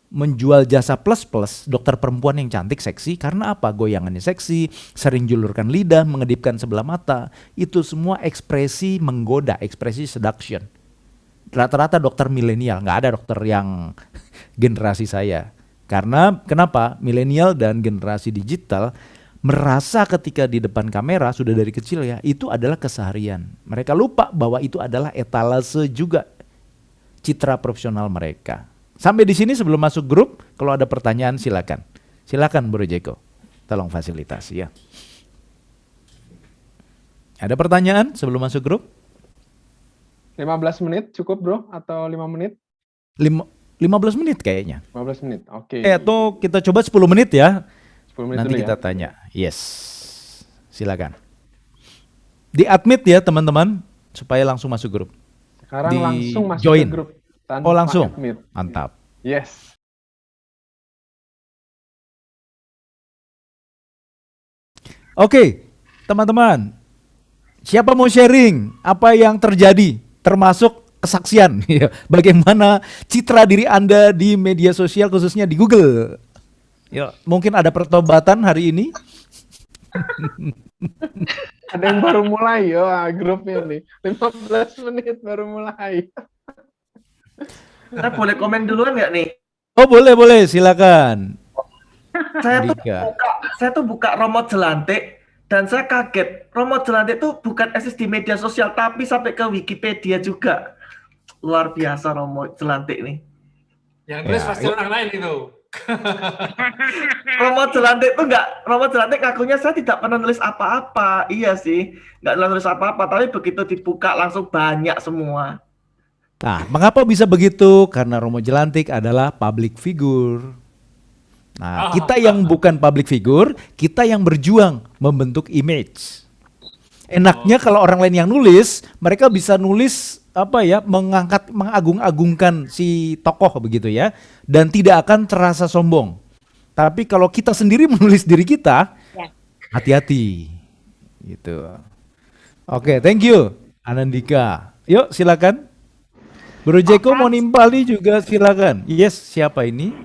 menjual jasa plus-plus dokter perempuan yang cantik, seksi. Karena apa? Goyangannya seksi, sering julurkan lidah, mengedipkan sebelah mata. Itu semua ekspresi menggoda, ekspresi seduction. Rata-rata dokter milenial, nggak ada dokter yang generasi saya. Karena kenapa? Milenial dan generasi digital merasa ketika di depan kamera sudah dari kecil ya, itu adalah keseharian. Mereka lupa bahwa itu adalah etalase juga citra profesional mereka. Sampai di sini sebelum masuk grup, kalau ada pertanyaan silakan. Silakan Bro Jeko. Tolong fasilitasi ya. Ada pertanyaan sebelum masuk grup? 15 menit cukup bro? Atau 5 menit? 15 menit kayaknya. 15 menit, oke. Atau kita coba 10 menit ya. 10 menit Nanti dulu kita ya. tanya. Yes. Silakan. Di-admit ya teman-teman, supaya langsung masuk grup. Sekarang Di langsung masuk join. ke grup. Oh langsung? Admit. Mantap. Yes. Oke, teman-teman. Siapa mau sharing apa yang terjadi, termasuk kesaksian, bagaimana citra diri Anda di media sosial khususnya di Google? Ya, mungkin ada pertobatan hari ini. Ada yang baru mulai, grupnya nih. 15 menit baru mulai. Saya boleh komen duluan nggak nih? Oh boleh, silakan. Saya tuh buka Romo Jelantik dan saya kaget. Romo Jelantik tuh bukan eksis di media sosial tapi sampai ke Wikipedia juga. Luar biasa Romo Jelantik nih. Yang nulis Ya, pasti orang lain itu. Romo Jelantik ngakunya saya tidak pernah nulis apa-apa. Iya sih, nggak nulis apa-apa. Tapi begitu dibuka langsung banyak semua. Nah, mengapa bisa begitu? Karena Romo Jelantik adalah public figure. Nah, kita yang bukan public figure, kita yang berjuang membentuk image. Enaknya kalau orang lain yang nulis, mereka bisa nulis apa ya, mengagung-agungkan si tokoh begitu ya, dan tidak akan terasa sombong. Tapi kalau kita sendiri menulis diri kita, hati-hati. Gitu. Oke, thank you Anandika. Yuk silakan. Bro Jeko mau nimpali juga silakan. Yes, siapa ini?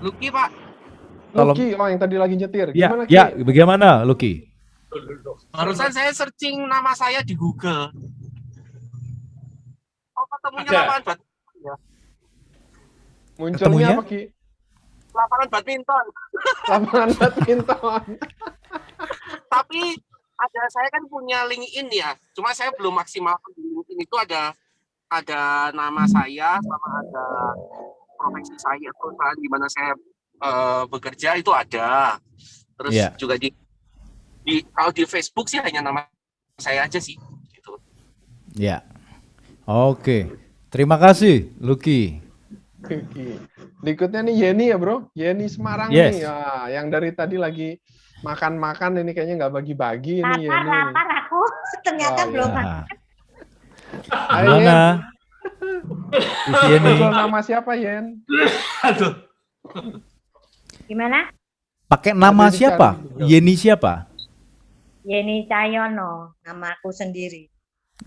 Lucky Pak. Tolong. Lucky, yang tadi lagi nyetir. Ya, Gimana, ya, Ki? bagaimana Lucky? Barusan saya searching nama saya di Google. Oh, ketemunya Ada. lapangan badminton ya. Munculnya Ketemunya? apa, Ki? Lapangan badminton. Lapangan badminton. Tapi saya kan punya LinkedIn ya. Cuma saya belum maksimal di LinkedIn itu ada nama saya sama ada profesi saya perusahaan di mana saya bekerja itu ada. Terus Iya. juga di kalau di Facebook sih hanya nama saya aja sih gitu. Ya. Oke. Terima kasih Lucky. Ki. Berikutnya nih Yeni ya bro, Yeni Semarang Yes. nih, yang dari tadi lagi makan-makan ini kayaknya nggak bagi-bagi ini Yeni. Lapar aku ternyata Oh, belum iya. makan. Nah, Ayo, Yen. gimana? Di sini. Muncul nama siapa Yen? Aduh. Gimana? Pakai nama Ada siapa? dicari. Yeni siapa? Yeni Cahyono, nama aku sendiri.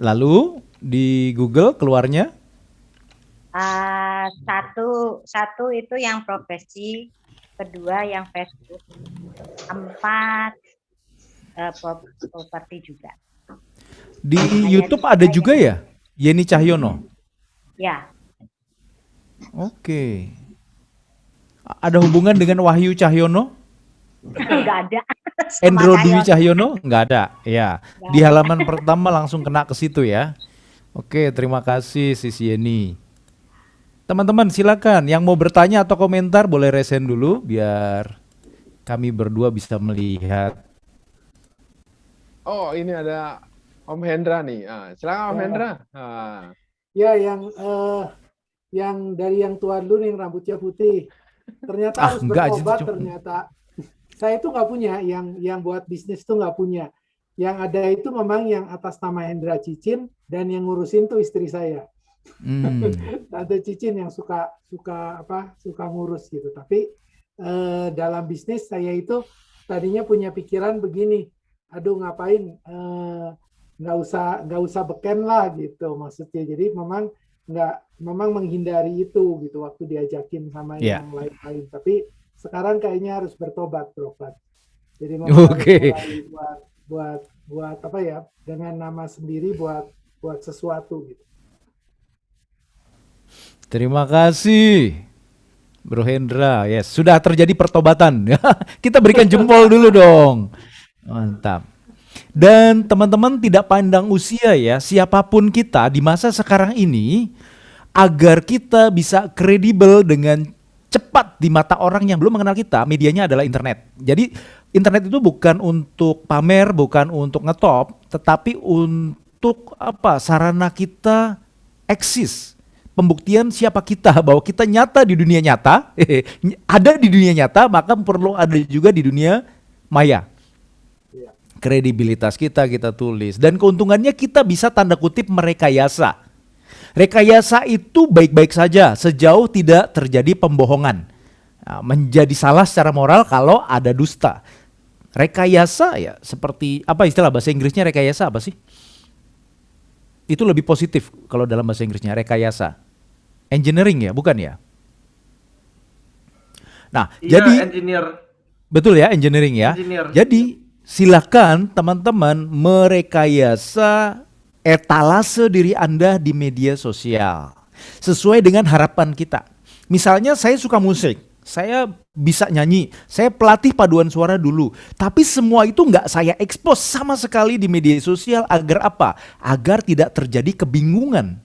Lalu di Google keluarnya? Satu itu yang profesi, kedua yang Facebook, 4 properti juga. Di YouTube ada juga ya? Yeni Cahyono. Ya, Oke. Ada hubungan dengan Wahyu Cahyono? nggak ada. Sama Endro Dwi Cahyono. Cahyono? Nggak ada. Ya. Di halaman pertama langsung kena ke situ ya. Oke, terima kasih Sis Yeni. Teman-teman silakan yang mau bertanya atau komentar boleh resen dulu biar kami berdua bisa melihat. Oh, ini ada Om Hendra nih. Silakan Om Ya. Hendra. Ya, yang dari yang tua dulu nih, yang rambutnya putih. Ternyata harus enggak aja bertobat tuh. ternyata. Saya itu nggak punya, yang buat bisnis tuh nggak punya. Yang ada itu memang yang atas nama Hendra Cicin, dan yang ngurusin tuh istri saya. Ada Cicin yang suka ngurus gitu. Tapi dalam bisnis saya itu tadinya punya pikiran begini, aduh ngapain, nggak usah beken lah gitu maksudnya. Jadi memang menghindari itu gitu waktu diajakin sama Iya. yang lain-lain. Tapi sekarang kayaknya harus bertobat, Prof. Jadi memang harus Oke. mulai buat apa ya, dengan nama sendiri buat sesuatu gitu. Terima kasih Bro Hendra. Yes, sudah terjadi pertobatan. Kita berikan jempol dulu dong. Mantap. Dan teman-teman tidak pandang usia ya, siapapun kita di masa sekarang ini, agar kita bisa kredibel dengan cepat di mata orang yang belum mengenal kita, medianya adalah internet. Jadi internet itu bukan untuk pamer, bukan untuk ngetop, tetapi untuk apa? Sarana kita eksis. Pembuktian siapa kita, bahwa kita nyata di dunia nyata, ada di dunia nyata, maka perlu ada juga di dunia maya. Kredibilitas kita tulis, dan keuntungannya kita bisa tanda kutip merekayasa. Rekayasa itu baik-baik saja sejauh tidak terjadi pembohongan. Nah, menjadi salah secara moral kalau ada dusta. Rekayasa ya seperti apa istilah bahasa Inggrisnya, rekayasa apa sih? Itu lebih positif kalau dalam bahasa Inggrisnya, rekayasa. Engineering ya, bukan ya? Nah, Iya, jadi engineer. betul ya, engineering ya. Engineer. Jadi silakan teman-teman merekayasa etalase diri Anda di media sosial sesuai dengan harapan kita. Misalnya saya suka musik, saya bisa nyanyi, saya pelatih paduan suara dulu, tapi semua itu nggak saya expose sama sekali di media sosial. Agar apa? Agar tidak terjadi kebingungan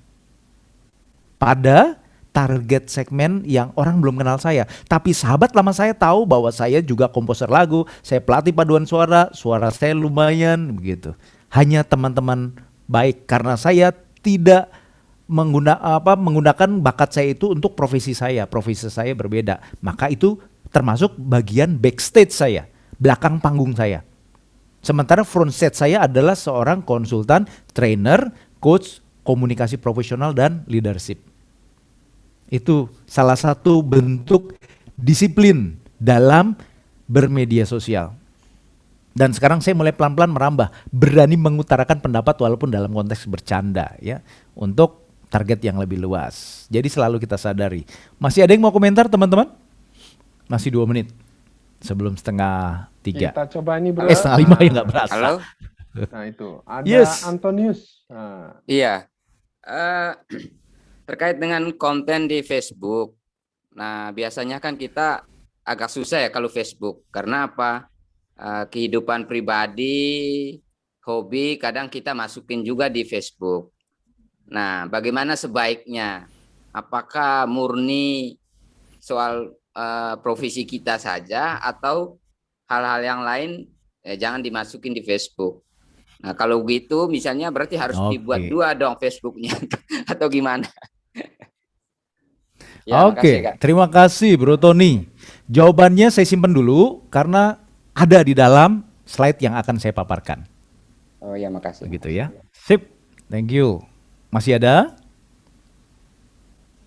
pada target segmen yang orang belum kenal saya. Tapi sahabat lama saya tahu bahwa saya juga komposer lagu, saya pelatih paduan suara, suara saya lumayan begitu. Hanya teman-teman baik karena saya tidak menggunakan bakat saya itu untuk profesi saya berbeda. Maka itu termasuk bagian backstage saya, belakang panggung saya. Sementara front stage saya adalah seorang konsultan, trainer, coach, komunikasi profesional dan leadership. Itu salah satu bentuk disiplin dalam bermedia sosial. Dan sekarang saya mulai pelan-pelan merambah, berani mengutarakan pendapat walaupun dalam konteks bercanda ya, untuk target yang lebih luas. Jadi selalu kita sadari. Masih ada yang mau komentar teman-teman? Masih 2 menit sebelum 2:30. Kita coba ini bro. 5 ya nggak berasa. Halo? Nah itu ada Yes. Antonius. Iya. Terkait dengan konten di Facebook. Nah, biasanya kan kita agak susah ya kalau Facebook. Karena apa? Kehidupan pribadi, hobi, kadang kita masukin juga di Facebook. Nah, bagaimana sebaiknya? Apakah murni soal profesi kita saja atau hal-hal yang lain jangan dimasukin di Facebook? Nah, kalau begitu misalnya berarti harus dibuat 2 dong Facebooknya atau gimana? Ya, Oke, makasih, Kak. terima kasih Bro Tony. Jawabannya saya simpan dulu karena ada di dalam slide yang akan saya paparkan. Oh ya, makasih. Begitu ya. Sip, thank you. Masih ada?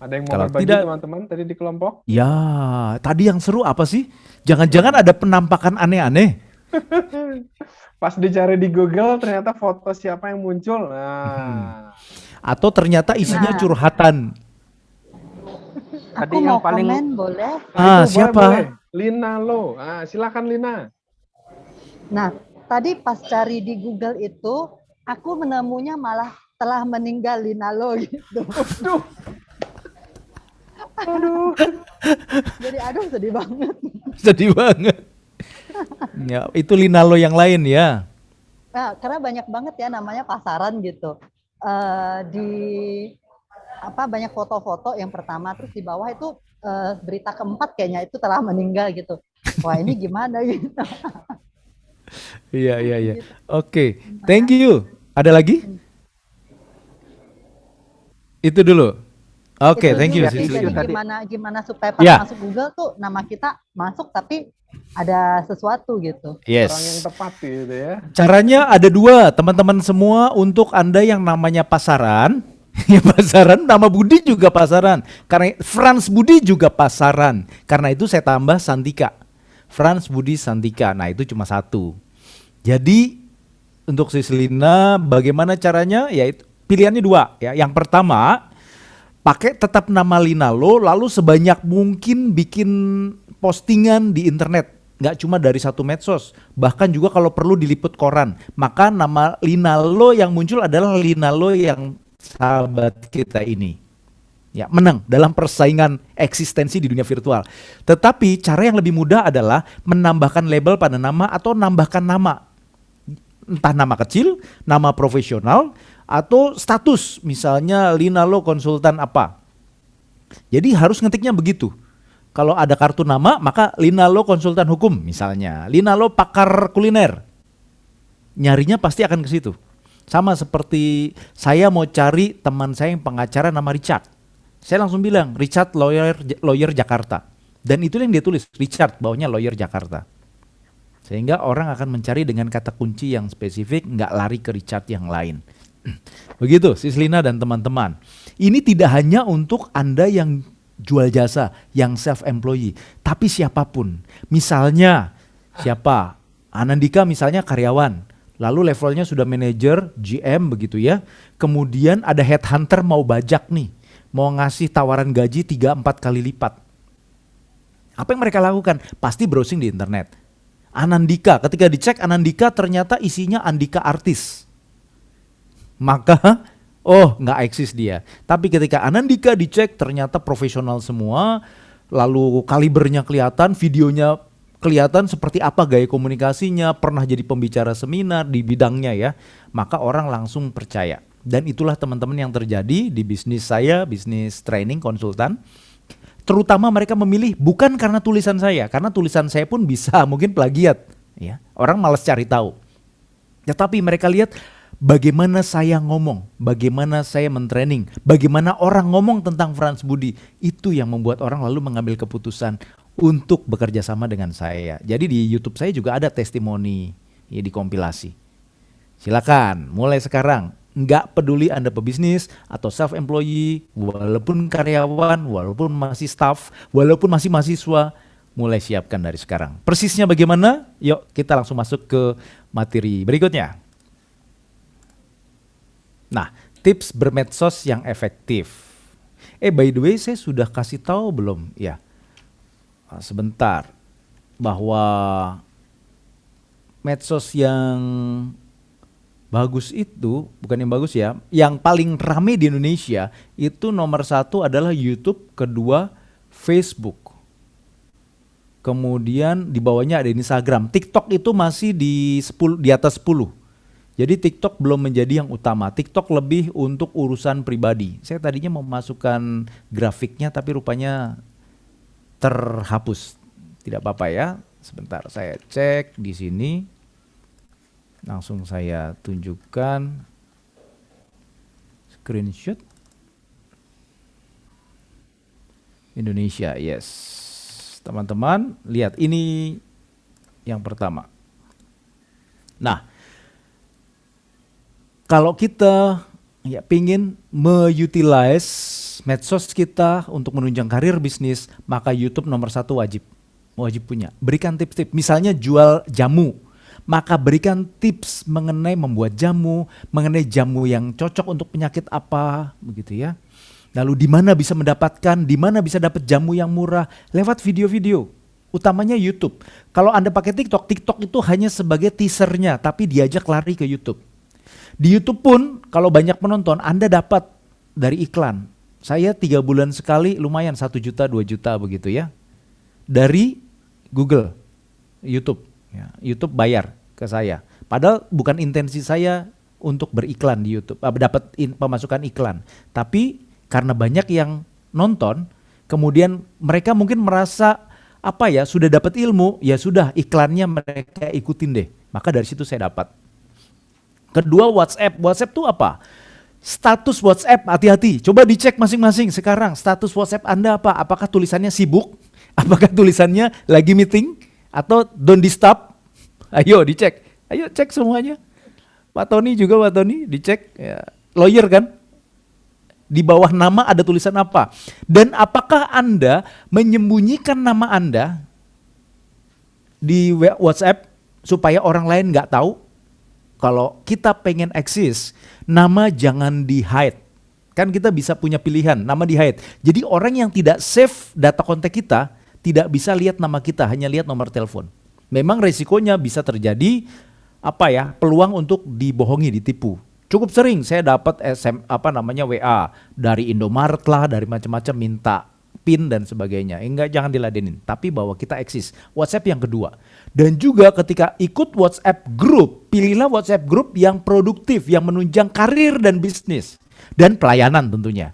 Ada yang mau Kalau berbagi tidak- teman-teman tadi di kelompok? Ya, tadi yang seru apa sih? Jangan-jangan ada penampakan aneh-aneh. Pas dicari di Google ternyata foto siapa yang muncul. Nah, Atau ternyata isinya Nah. curhatan. Aku yang mau paling- komen boleh? Nah, itu Siapa? boleh. Lina Lo. Silakan Lina. Nah, tadi pas cari di Google itu, aku menemunya malah telah meninggal Linalo gitu. Aduh. Jadi aduh sedih banget. Sedih banget. Ya, itu Linalo yang lain ya. Nah, karena banyak banget ya namanya pasaran gitu. Di banyak foto-foto yang pertama, terus di bawah itu berita keempat kayaknya itu telah meninggal gitu. Wah ini gimana gitu. Iya, iya, iya. Gitu. Oke, thank you. Ada lagi? Itu dulu. Oke, Itu thank you, dulu sih. Sislina. Jadi Tadi. gimana supaya pas Ya, masuk Google tuh nama kita masuk tapi ada sesuatu gitu. Orang yang yes. tepat gitu ya. Caranya ada dua, teman-teman semua. Untuk Anda yang namanya pasaran, ya pasaran, nama Budi juga pasaran. Karena Frans Budi juga pasaran. Karena itu saya tambah Santika. Frans Budi Santika. Nah, itu cuma satu. Jadi untuk Sislina bagaimana caranya? Ya itu pilihannya dua ya. Yang pertama, pakai tetap nama Linalo, lalu sebanyak mungkin bikin postingan di internet. Nggak cuma dari satu medsos, bahkan juga kalau perlu diliput koran. Maka nama Linalo yang muncul adalah Linalo yang sahabat kita ini. Ya, menang dalam persaingan eksistensi di dunia virtual. Tetapi cara yang lebih mudah adalah menambahkan label pada nama atau nambahkan nama. Entah nama kecil, nama profesional, atau status. Misalnya Linalo konsultan apa. Jadi harus ngetiknya begitu. Kalau ada kartu nama, maka Linalo konsultan hukum misalnya. Linalo pakar kuliner. Nyarinya pasti akan ke situ. Sama seperti saya mau cari teman saya yang pengacara nama Richard. Saya langsung bilang Richard lawyer Jakarta. Dan itu yang dia tulis, Richard bawahnya lawyer Jakarta. Sehingga orang akan mencari dengan kata kunci yang spesifik, nggak lari ke Richard yang lain. Begitu Sislina dan teman-teman. Ini tidak hanya untuk Anda yang jual jasa, yang self-employee, tapi siapapun. Misalnya siapa? Anandika misalnya karyawan, lalu levelnya sudah manajer, GM begitu ya. Kemudian ada headhunter mau bajak nih, mau ngasih tawaran gaji 3-4 kali lipat. Apa yang mereka lakukan? Pasti browsing di internet. Anandika, ketika dicek Anandika ternyata isinya Andika artis. Maka nggak eksis dia. Tapi ketika Anandika dicek ternyata profesional semua, lalu kalibernya kelihatan, videonya kelihatan seperti apa gaya komunikasinya, pernah jadi pembicara seminar di bidangnya ya, maka orang langsung percaya. Dan itulah teman-teman yang terjadi di bisnis saya, bisnis training konsultan. Terutama mereka memilih bukan karena tulisan saya, karena tulisan saya pun bisa mungkin plagiat, ya. Orang malas cari tahu. Tetapi mereka lihat bagaimana saya ngomong, bagaimana saya mentraining, bagaimana orang ngomong tentang Frans Budi. Itu yang membuat orang lalu mengambil keputusan untuk bekerja sama dengan saya. Jadi di YouTube saya juga ada testimoni ya, dikompilasi. Silakan mulai sekarang. Nggak peduli Anda pebisnis atau self-employee, walaupun karyawan, walaupun masih staff, walaupun masih mahasiswa, mulai siapkan dari sekarang. Persisnya bagaimana? Yuk kita langsung masuk ke materi berikutnya. Nah, tips bermedsos yang efektif. By the way, saya sudah kasih tahu belum? Ya, sebentar. Bahwa medsos yang bagus itu, bukan yang bagus ya, yang paling rame di Indonesia itu nomor 1 adalah YouTube, kedua Facebook. Kemudian di bawahnya ada Instagram. TikTok itu masih di atas 10. Jadi TikTok belum menjadi yang utama. TikTok lebih untuk urusan pribadi. Saya tadinya mau masukkan grafiknya tapi rupanya terhapus. Tidak apa-apa ya. Sebentar saya cek di sini. Langsung saya tunjukkan screenshot. Indonesia, yes. Teman-teman, lihat ini yang pertama. Nah, kalau kita ya pingin me-utilize medsos kita untuk menunjang karir bisnis, maka YouTube nomor 1 wajib punya. Berikan tips-tips, misalnya jual jamu, maka berikan tips mengenai membuat jamu, mengenai jamu yang cocok untuk penyakit apa, begitu ya. Lalu di mana bisa mendapatkan, di mana bisa dapat jamu yang murah, lewat video-video. Utamanya YouTube. Kalau Anda pakai TikTok, TikTok itu hanya sebagai teasernya, tapi diajak lari ke YouTube. Di YouTube pun kalau banyak penonton, Anda dapat dari iklan. Saya 3 bulan sekali lumayan 1 juta, 2 juta begitu ya. Dari Google, YouTube. Ya, YouTube bayar ke saya. Padahal bukan intensi saya untuk beriklan di YouTube, dapat pemasukan iklan. Tapi karena banyak yang nonton, kemudian mereka mungkin merasa apa ya, sudah dapat ilmu, ya sudah iklannya mereka ikutin deh. Maka dari situ saya dapat. Kedua, WhatsApp. WhatsApp tuh apa? Status WhatsApp, hati-hati. Coba dicek masing-masing sekarang. Status WhatsApp Anda apa? Apakah tulisannya sibuk? Apakah tulisannya lagi meeting? Atau don't disturb? Ayo dicek. Ayo cek semuanya. Pak Tony juga, Pak Tony dicek. Ya. Lawyer kan? Di bawah nama ada tulisan apa? Dan apakah Anda menyembunyikan nama Anda di WhatsApp supaya orang lain nggak tahu? Kalau kita pengen eksis, nama jangan di-hide. Kan kita bisa punya pilihan, nama di-hide. Jadi orang yang tidak save data kontak kita, tidak bisa lihat nama kita, hanya lihat nomor telepon. Memang resikonya bisa terjadi, peluang untuk dibohongi, ditipu. Cukup sering saya dapat WA dari Indomaret lah, dari macam-macam minta PIN dan sebagainya. Enggak, jangan diladenin. Tapi bahwa kita eksis. WhatsApp yang kedua. Dan juga ketika ikut WhatsApp group, pilihlah WhatsApp group yang produktif, yang menunjang karir dan bisnis. Dan pelayanan tentunya.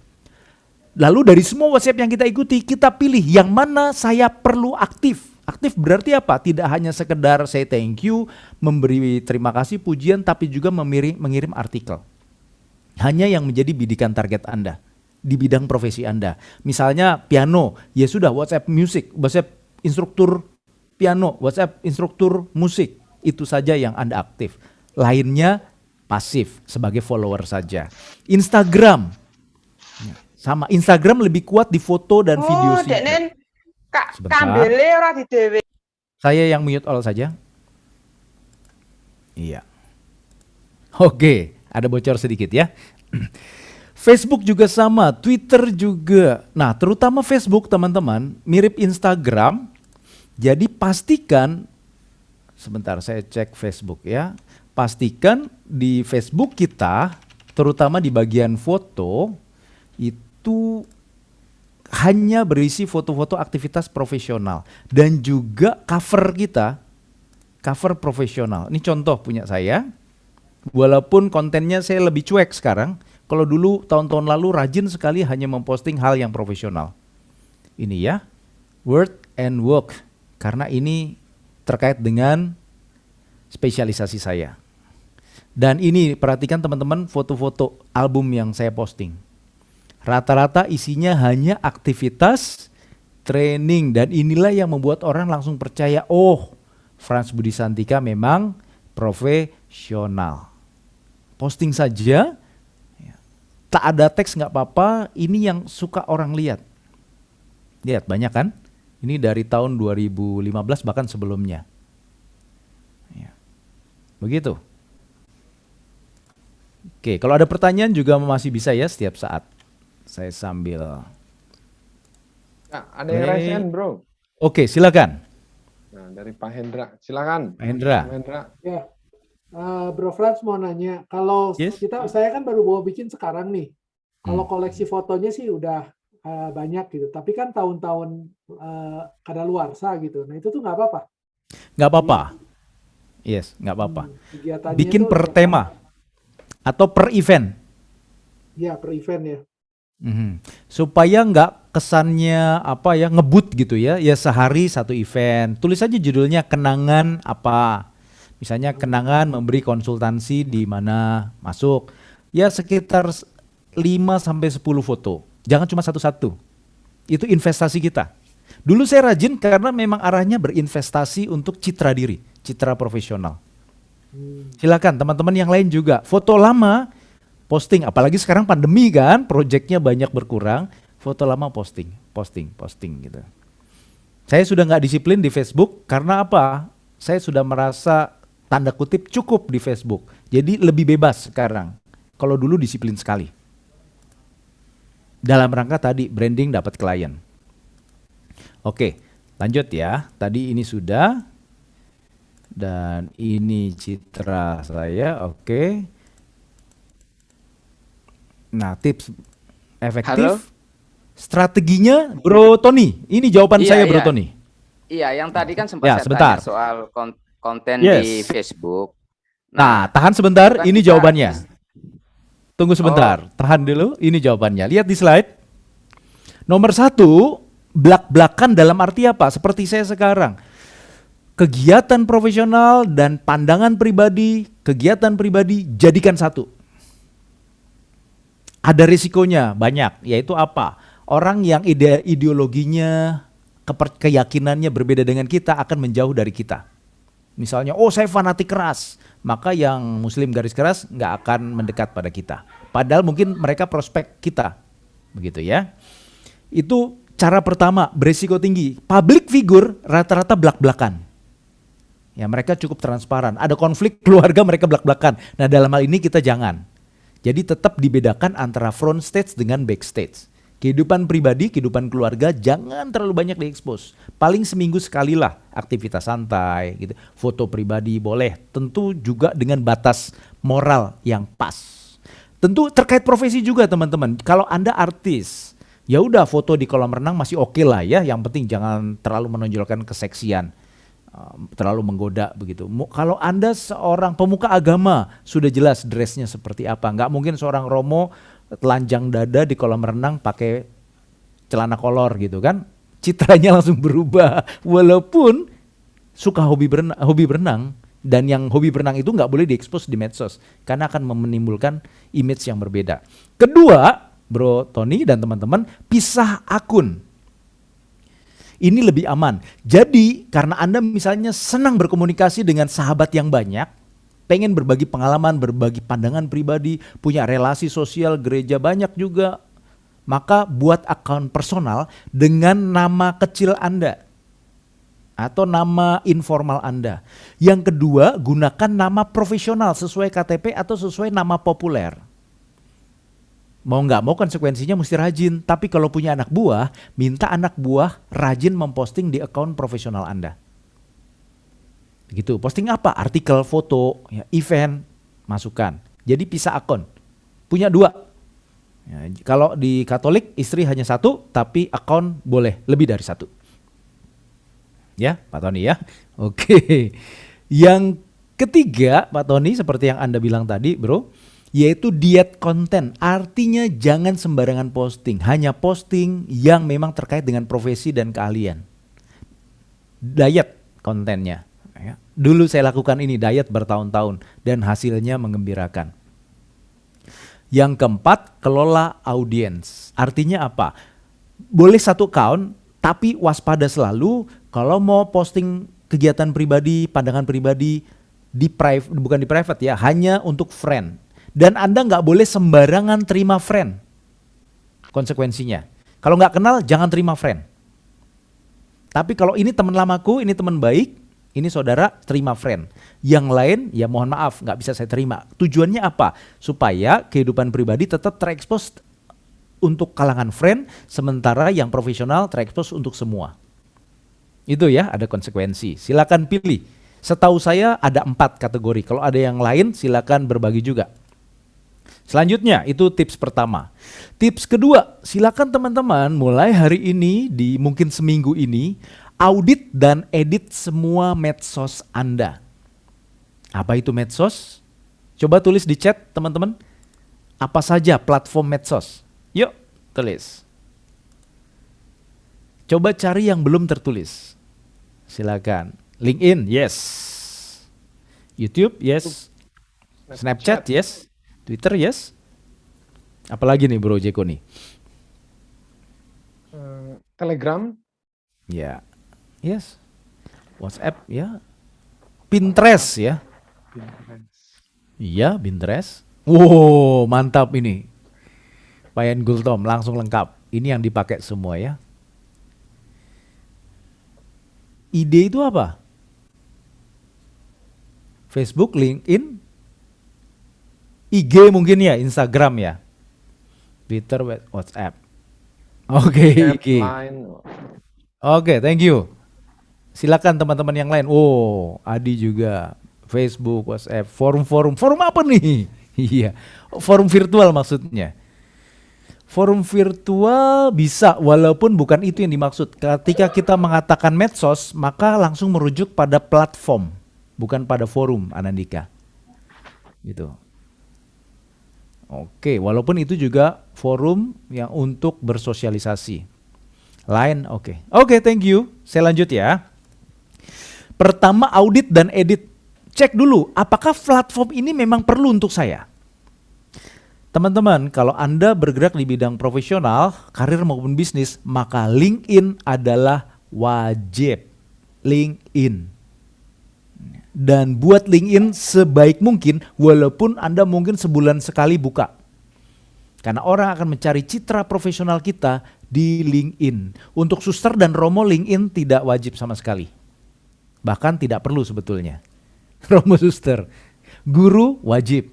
Lalu dari semua WhatsApp yang kita ikuti, kita pilih yang mana saya perlu aktif. Aktif berarti apa? Tidak hanya sekedar say thank you, memberi terima kasih, pujian, tapi juga mengirim artikel. Hanya yang menjadi bidikan target Anda di bidang profesi Anda. Misalnya piano, ya sudah WhatsApp music, WhatsApp instruktur piano, WhatsApp instruktur musik. Itu saja yang Anda aktif. Lainnya pasif sebagai follower saja. Instagram. Sama, Instagram lebih kuat di foto dan video sih. Saya yang mute all saja. Iya. Oke, ada bocor sedikit ya. Facebook juga sama, Twitter juga. Nah, terutama Facebook teman-teman, mirip Instagram. Jadi pastikan, sebentar saya cek Facebook ya. Pastikan di Facebook kita, terutama di bagian foto, itu hanya berisi foto-foto aktivitas profesional. Dan juga cover kita, cover profesional. Ini contoh punya saya. Walaupun kontennya saya lebih cuek sekarang. Kalau dulu tahun-tahun lalu rajin sekali hanya memposting hal yang profesional. Ini ya, word and work. Karena ini terkait dengan spesialisasi saya. Dan ini perhatikan teman-teman foto-foto album yang saya posting. Rata-rata isinya hanya aktivitas training. Dan inilah yang membuat orang langsung percaya, oh Frans Budi Santika memang profesional. Posting saja, tak ada teks nggak apa-apa, ini yang suka orang lihat. Lihat banyak kan? Ini dari tahun 2015 bahkan sebelumnya. Ya. Begitu. Oke, kalau ada pertanyaan juga masih bisa ya setiap saat. Saya sambil. Nah, ada yang raise hand, bro. Oke, silakan. Nah, dari Pak Hendra, silakan. Pak Hendra. Pak Hendra. Ya, Bro Frans mau nanya, kalau saya kan baru mau bikin sekarang nih. Kalau koleksi fotonya sih udah banyak gitu, tapi kan tahun-tahun kadaluarsa gitu. Nah itu tuh nggak apa-apa. Nggak apa-apa. Yes, nggak apa-apa. Bikin itu per tema atau per event. Ya, per event ya. Supaya nggak kesannya ngebut gitu ya. Ya sehari satu event. Tulis aja judulnya kenangan apa. Misalnya kenangan memberi konsultansi di mana masuk. Ya sekitar 5-10 foto. Jangan cuma satu-satu. Itu investasi kita. Dulu saya rajin karena memang arahnya berinvestasi untuk citra diri, citra profesional. Silakan teman-teman yang lain juga. Foto lama posting, apalagi sekarang pandemi kan, proyeknya banyak berkurang. Foto lama posting gitu. Saya sudah nggak disiplin di Facebook karena apa? Saya sudah merasa tanda kutip cukup di Facebook. Jadi lebih bebas sekarang. Kalau dulu disiplin sekali. Dalam rangka tadi branding dapat klien. Oke, lanjut ya. Tadi ini sudah. Dan ini citra saya, oke. Nah, tips efektif. Halo? Strateginya Bro Tony. Ini jawaban saya Bro Tony. Iya, yang tadi kan sempat saya sebentar. tanya soal konten di Facebook. Nah, tahan sebentar, ini jawabannya. Tunggu sebentar, tahan dulu. Ini jawabannya. Lihat di slide. Nomor 1, blak-blakan dalam arti apa? Seperti saya sekarang. Kegiatan profesional dan pandangan pribadi, kegiatan pribadi jadikan satu. Ada risikonya banyak, yaitu apa? Orang yang ideologinya, keyakinannya berbeda dengan kita akan menjauh dari kita. Misalnya, oh saya fanatik keras, maka yang muslim garis keras nggak akan mendekat pada kita. Padahal mungkin mereka prospek kita, begitu ya. Itu cara pertama, berisiko tinggi. Public figure rata-rata belak-belakan. Ya mereka cukup transparan. Ada konflik keluarga mereka belak-belakan. Nah dalam hal ini kita jangan. Jadi tetap dibedakan antara front stage dengan backstage. Kehidupan pribadi, kehidupan keluarga jangan terlalu banyak diekspos. Paling seminggu sekali lah aktivitas santai gitu. Foto pribadi boleh, tentu juga dengan batas moral yang pas. Tentu terkait profesi juga teman-teman. Kalau Anda artis, ya udah foto di kolam renang masih oke lah ya. Yang penting jangan terlalu menonjolkan keseksian, terlalu menggoda begitu. Kalau Anda seorang pemuka agama, sudah jelas dressnya seperti apa. Nggak mungkin seorang Romo telanjang dada di kolam renang pakai celana kolor gitu kan, citranya langsung berubah. Walaupun suka hobi berenang, dan yang hobi berenang itu nggak boleh diekspos di medsos karena akan menimbulkan image yang berbeda. Kedua, Bro Tony dan teman-teman, pisah akun. Ini lebih aman. Jadi karena Anda misalnya senang berkomunikasi dengan sahabat yang banyak, pengen berbagi pengalaman, berbagi pandangan pribadi, punya relasi sosial, gereja banyak juga, maka buat akun personal dengan nama kecil Anda atau nama informal Anda. Yang kedua, gunakan nama profesional sesuai KTP atau sesuai nama populer. Mau nggak mau konsekuensinya mesti rajin, tapi kalau punya anak buah, minta anak buah rajin memposting di akun profesional Anda. Gitu, posting apa? Artikel, foto, ya, event, masukkan. Jadi pisah akun. Punya 2. Ya, kalau di Katolik istri hanya 1, tapi akun boleh lebih dari 1. Ya, Pak Tony ya. Oke. Yang ketiga, Pak Tony, seperti yang Anda bilang tadi, Bro, yaitu diet konten. Artinya jangan sembarangan posting, hanya posting yang memang terkait dengan profesi dan keahlian. Diet kontennya. Ya. Dulu saya lakukan ini diet bertahun-tahun dan hasilnya menggembirakan. Yang keempat, kelola audiens. Artinya apa? Boleh 1 account, tapi waspada selalu kalau mau posting kegiatan pribadi, pandangan pribadi bukan di private ya, hanya untuk friend. Dan Anda nggak boleh sembarangan terima friend. Konsekuensinya, kalau nggak kenal jangan terima friend. Tapi kalau ini teman lamaku, ini teman baik, ini saudara, terima friend. Yang lain ya mohon maaf nggak bisa saya terima. Tujuannya apa? Supaya kehidupan pribadi tetap terekspos untuk kalangan friend, sementara yang profesional terekspos untuk semua. Itu ya, ada konsekuensi. Silakan pilih. Setahu saya ada 4 kategori. Kalau ada yang lain silakan berbagi juga. Selanjutnya itu tips pertama. Tips kedua, silakan teman-teman mulai hari ini di mungkin seminggu ini audit dan edit semua medsos Anda. Apa itu medsos? Coba tulis di chat teman-teman. Apa saja platform medsos? Yuk, tulis. Coba cari yang belum tertulis. Silakan. LinkedIn, yes. YouTube, yes. Snapchat, yes. Twitter, yes. Apalagi nih Bro Jeko nih? Telegram. Ya. Yes. WhatsApp ya. Pinterest ya. Iya, Pinterest. Wow, mantap ini. Payan Gultom langsung lengkap. Ini yang dipakai semua ya. Ide itu apa? Facebook, LinkedIn, IG mungkin ya, Instagram ya. Twitter, WhatsApp. Oke, IG. Oke, thank you. Silakan teman-teman yang lain. Oh, Adi juga. Facebook, WhatsApp, forum apa nih? Iya, forum virtual maksudnya. Forum virtual bisa, walaupun bukan itu yang dimaksud. Ketika kita mengatakan medsos, maka langsung merujuk pada platform, bukan pada forum, Anandika. Gitu. Oke, walaupun itu juga forum yang untuk bersosialisasi. Lain, oke. Oke, thank you. Saya lanjut ya. Pertama, audit dan edit. Cek dulu, apakah platform ini memang perlu untuk saya? Teman-teman, kalau Anda bergerak di bidang profesional, karir maupun bisnis, maka LinkedIn adalah wajib. LinkedIn. Dan buat LinkedIn sebaik mungkin, walaupun Anda mungkin sebulan sekali buka. Karena orang akan mencari citra profesional kita di LinkedIn. Untuk Suster dan Romo, LinkedIn tidak wajib sama sekali. Bahkan tidak perlu sebetulnya. Romo Suster, guru wajib.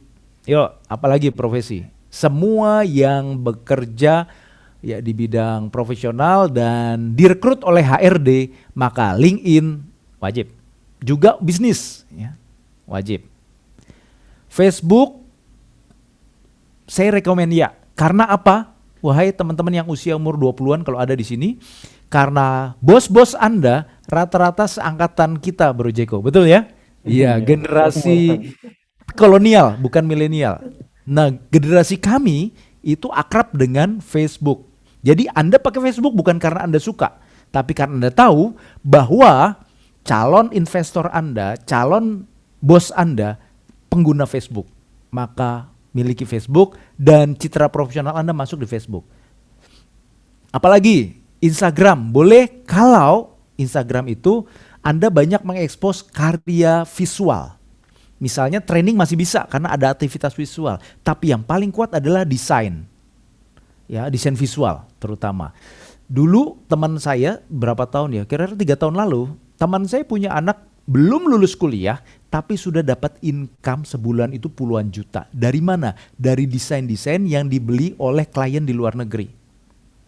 Yuk, apalagi profesi. Semua yang bekerja ya di bidang profesional dan direkrut oleh HRD, maka LinkedIn wajib. Juga bisnis ya, wajib. Facebook saya rekomen ya. Karena apa? Wahai teman-teman yang usia umur 20-an kalau ada di sini, karena bos-bos Anda rata-rata seangkatan kita, Bro Jeko. Betul ya? Iya, generasi kolonial, bukan milenial. Nah, generasi kami itu akrab dengan Facebook. Jadi Anda pakai Facebook bukan karena Anda suka, tapi karena Anda tahu bahwa calon investor Anda, calon bos Anda pengguna Facebook. Maka miliki Facebook dan citra profesional Anda masuk di Facebook. Apalagi Instagram, boleh kalau Instagram itu Anda banyak mengekspos karya visual. Misalnya training masih bisa karena ada aktivitas visual, tapi yang paling kuat adalah desain. Ya, desain visual terutama. Dulu teman saya berapa tahun ya, kira-kira 3 tahun lalu, teman saya punya anak belum lulus kuliah, tapi sudah dapat income sebulan itu puluhan juta. Dari mana? Dari desain-desain yang dibeli oleh klien di luar negeri.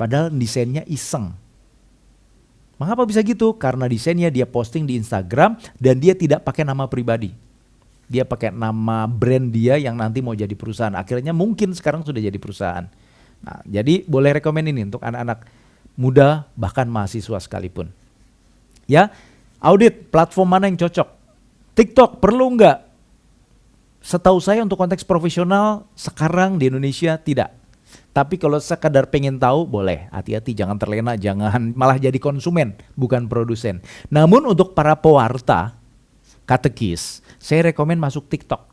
Padahal desainnya iseng. Mengapa bisa gitu? Karena desainnya dia posting di Instagram dan dia tidak pakai nama pribadi. Dia pakai nama brand dia yang nanti mau jadi perusahaan. Akhirnya mungkin sekarang sudah jadi perusahaan. Nah, jadi boleh rekomen ini untuk anak-anak muda bahkan mahasiswa sekalipun. Ya, audit platform mana yang cocok. TikTok perlu nggak? Setahu saya untuk konteks profesional sekarang di Indonesia tidak. Tapi kalau sekadar pengen tahu boleh. Hati-hati jangan terlena, jangan malah jadi konsumen bukan produsen. Namun untuk para pewarta, katekis, saya rekomen masuk TikTok.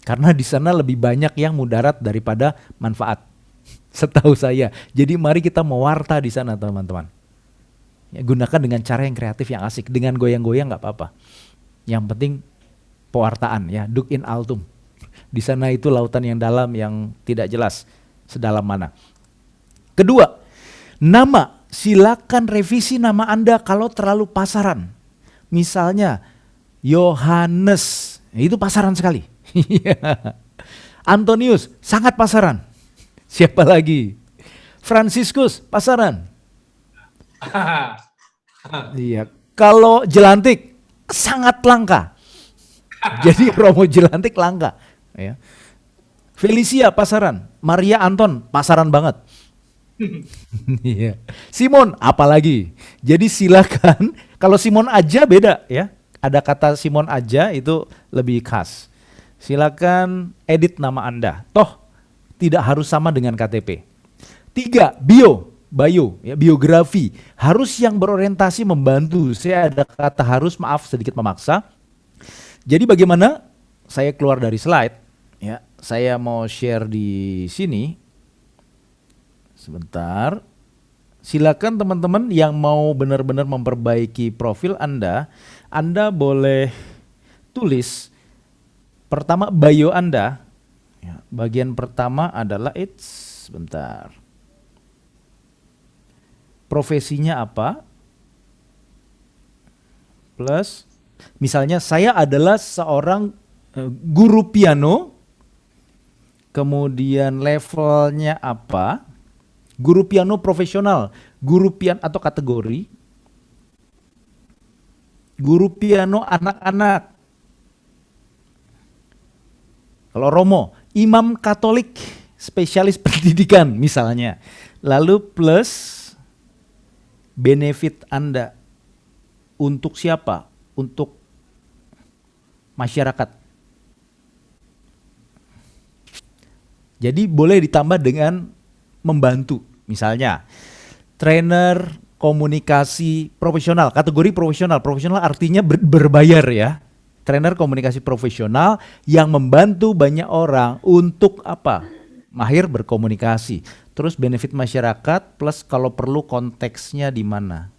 Karena di sana lebih banyak yang mudarat daripada manfaat. Setahu saya. Jadi mari kita mewarta di sana teman-teman. Ya, gunakan dengan cara yang kreatif yang asik. Dengan goyang-goyang nggak apa-apa. Yang penting pewartaan ya, duk in altum. Di sana itu lautan yang dalam yang tidak jelas sedalam mana. Kedua, nama. Silakan revisi nama Anda kalau terlalu pasaran. Misalnya Yohanes, itu pasaran sekali. Antonius, sangat pasaran. Siapa lagi? Franciscus, pasaran. Iya. Kalau Jelantik, sangat langka. Jadi Romo Jelantik langka. Ya. Felicia, pasaran. Maria Anton, pasaran banget. Iya. Simon, apalagi. Jadi silakan. Kalau Simon aja beda ya. Ada kata Simon aja itu lebih khas. Silakan edit nama Anda. Toh tidak harus sama dengan KTP. 3, bio ya, biografi. Harus yang berorientasi membantu. Saya ada kata harus, maaf sedikit memaksa. Jadi bagaimana? Saya keluar dari slide. Ya, saya mau share di sini. Sebentar. Silakan teman-teman yang mau benar-benar memperbaiki profil Anda boleh tulis pertama bio Anda. Ya, bagian pertama adalah sebentar. Profesinya apa? Plus, misalnya saya adalah seorang guru piano. Kemudian levelnya apa? Guru piano profesional, guru piano atau kategori, guru piano anak-anak. Kalau Romo, imam Katolik, spesialis pendidikan misalnya. Lalu plus benefit Anda untuk siapa? Untuk masyarakat. Jadi boleh ditambah dengan membantu. Misalnya, trainer komunikasi profesional, kategori profesional. Profesional artinya berbayar ya. Trainer komunikasi profesional yang membantu banyak orang untuk apa? Mahir berkomunikasi. Terus benefit masyarakat plus kalau perlu konteksnya di mana.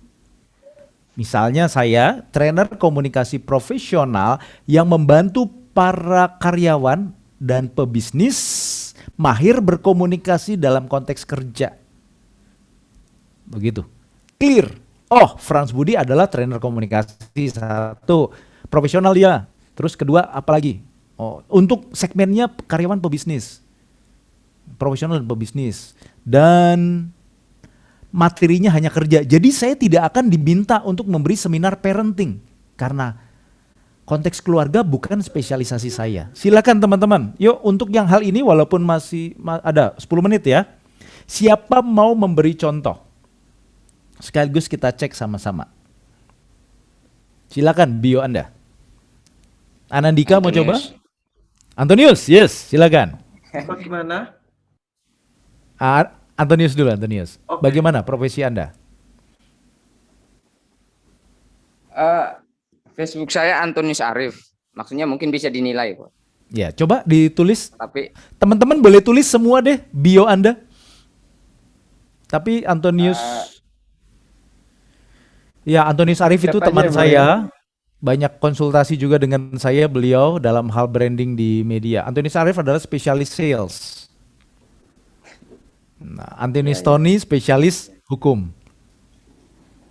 Misalnya saya trainer komunikasi profesional yang membantu para karyawan dan pebisnis mahir berkomunikasi dalam konteks kerja. Begitu. Clear. Oh, Frans Budi adalah trainer komunikasi satu. Profesional ya. Terus kedua apa lagi? Oh, untuk segmennya karyawan pebisnis. Profesional dan pebisnis. Dan materinya hanya kerja. Jadi saya tidak akan diminta untuk memberi seminar parenting. Karena konteks keluarga bukan spesialisasi saya. Silakan teman-teman. Yuk untuk yang hal ini walaupun masih ada 10 menit ya. Siapa mau memberi contoh? Sekaligus kita cek sama-sama. Silakan bio Anda. Anandika mau coba? Antonius, yes, silakan. Bagaimana? Antonius dulu, Antonius. Oke. Bagaimana profesi Anda? Facebook saya Antonius Arif. Maksudnya mungkin bisa dinilai, Pak. Ya, coba ditulis. Tapi Teman-teman boleh tulis semua deh bio Anda. Tapi Antonius, ya Antonius Arif itu Chat teman aja, Bro, saya. ya. Banyak konsultasi juga dengan saya beliau dalam hal branding di media. Antonius Arif adalah spesialis sales. Nah, Antonius Tony spesialis hukum.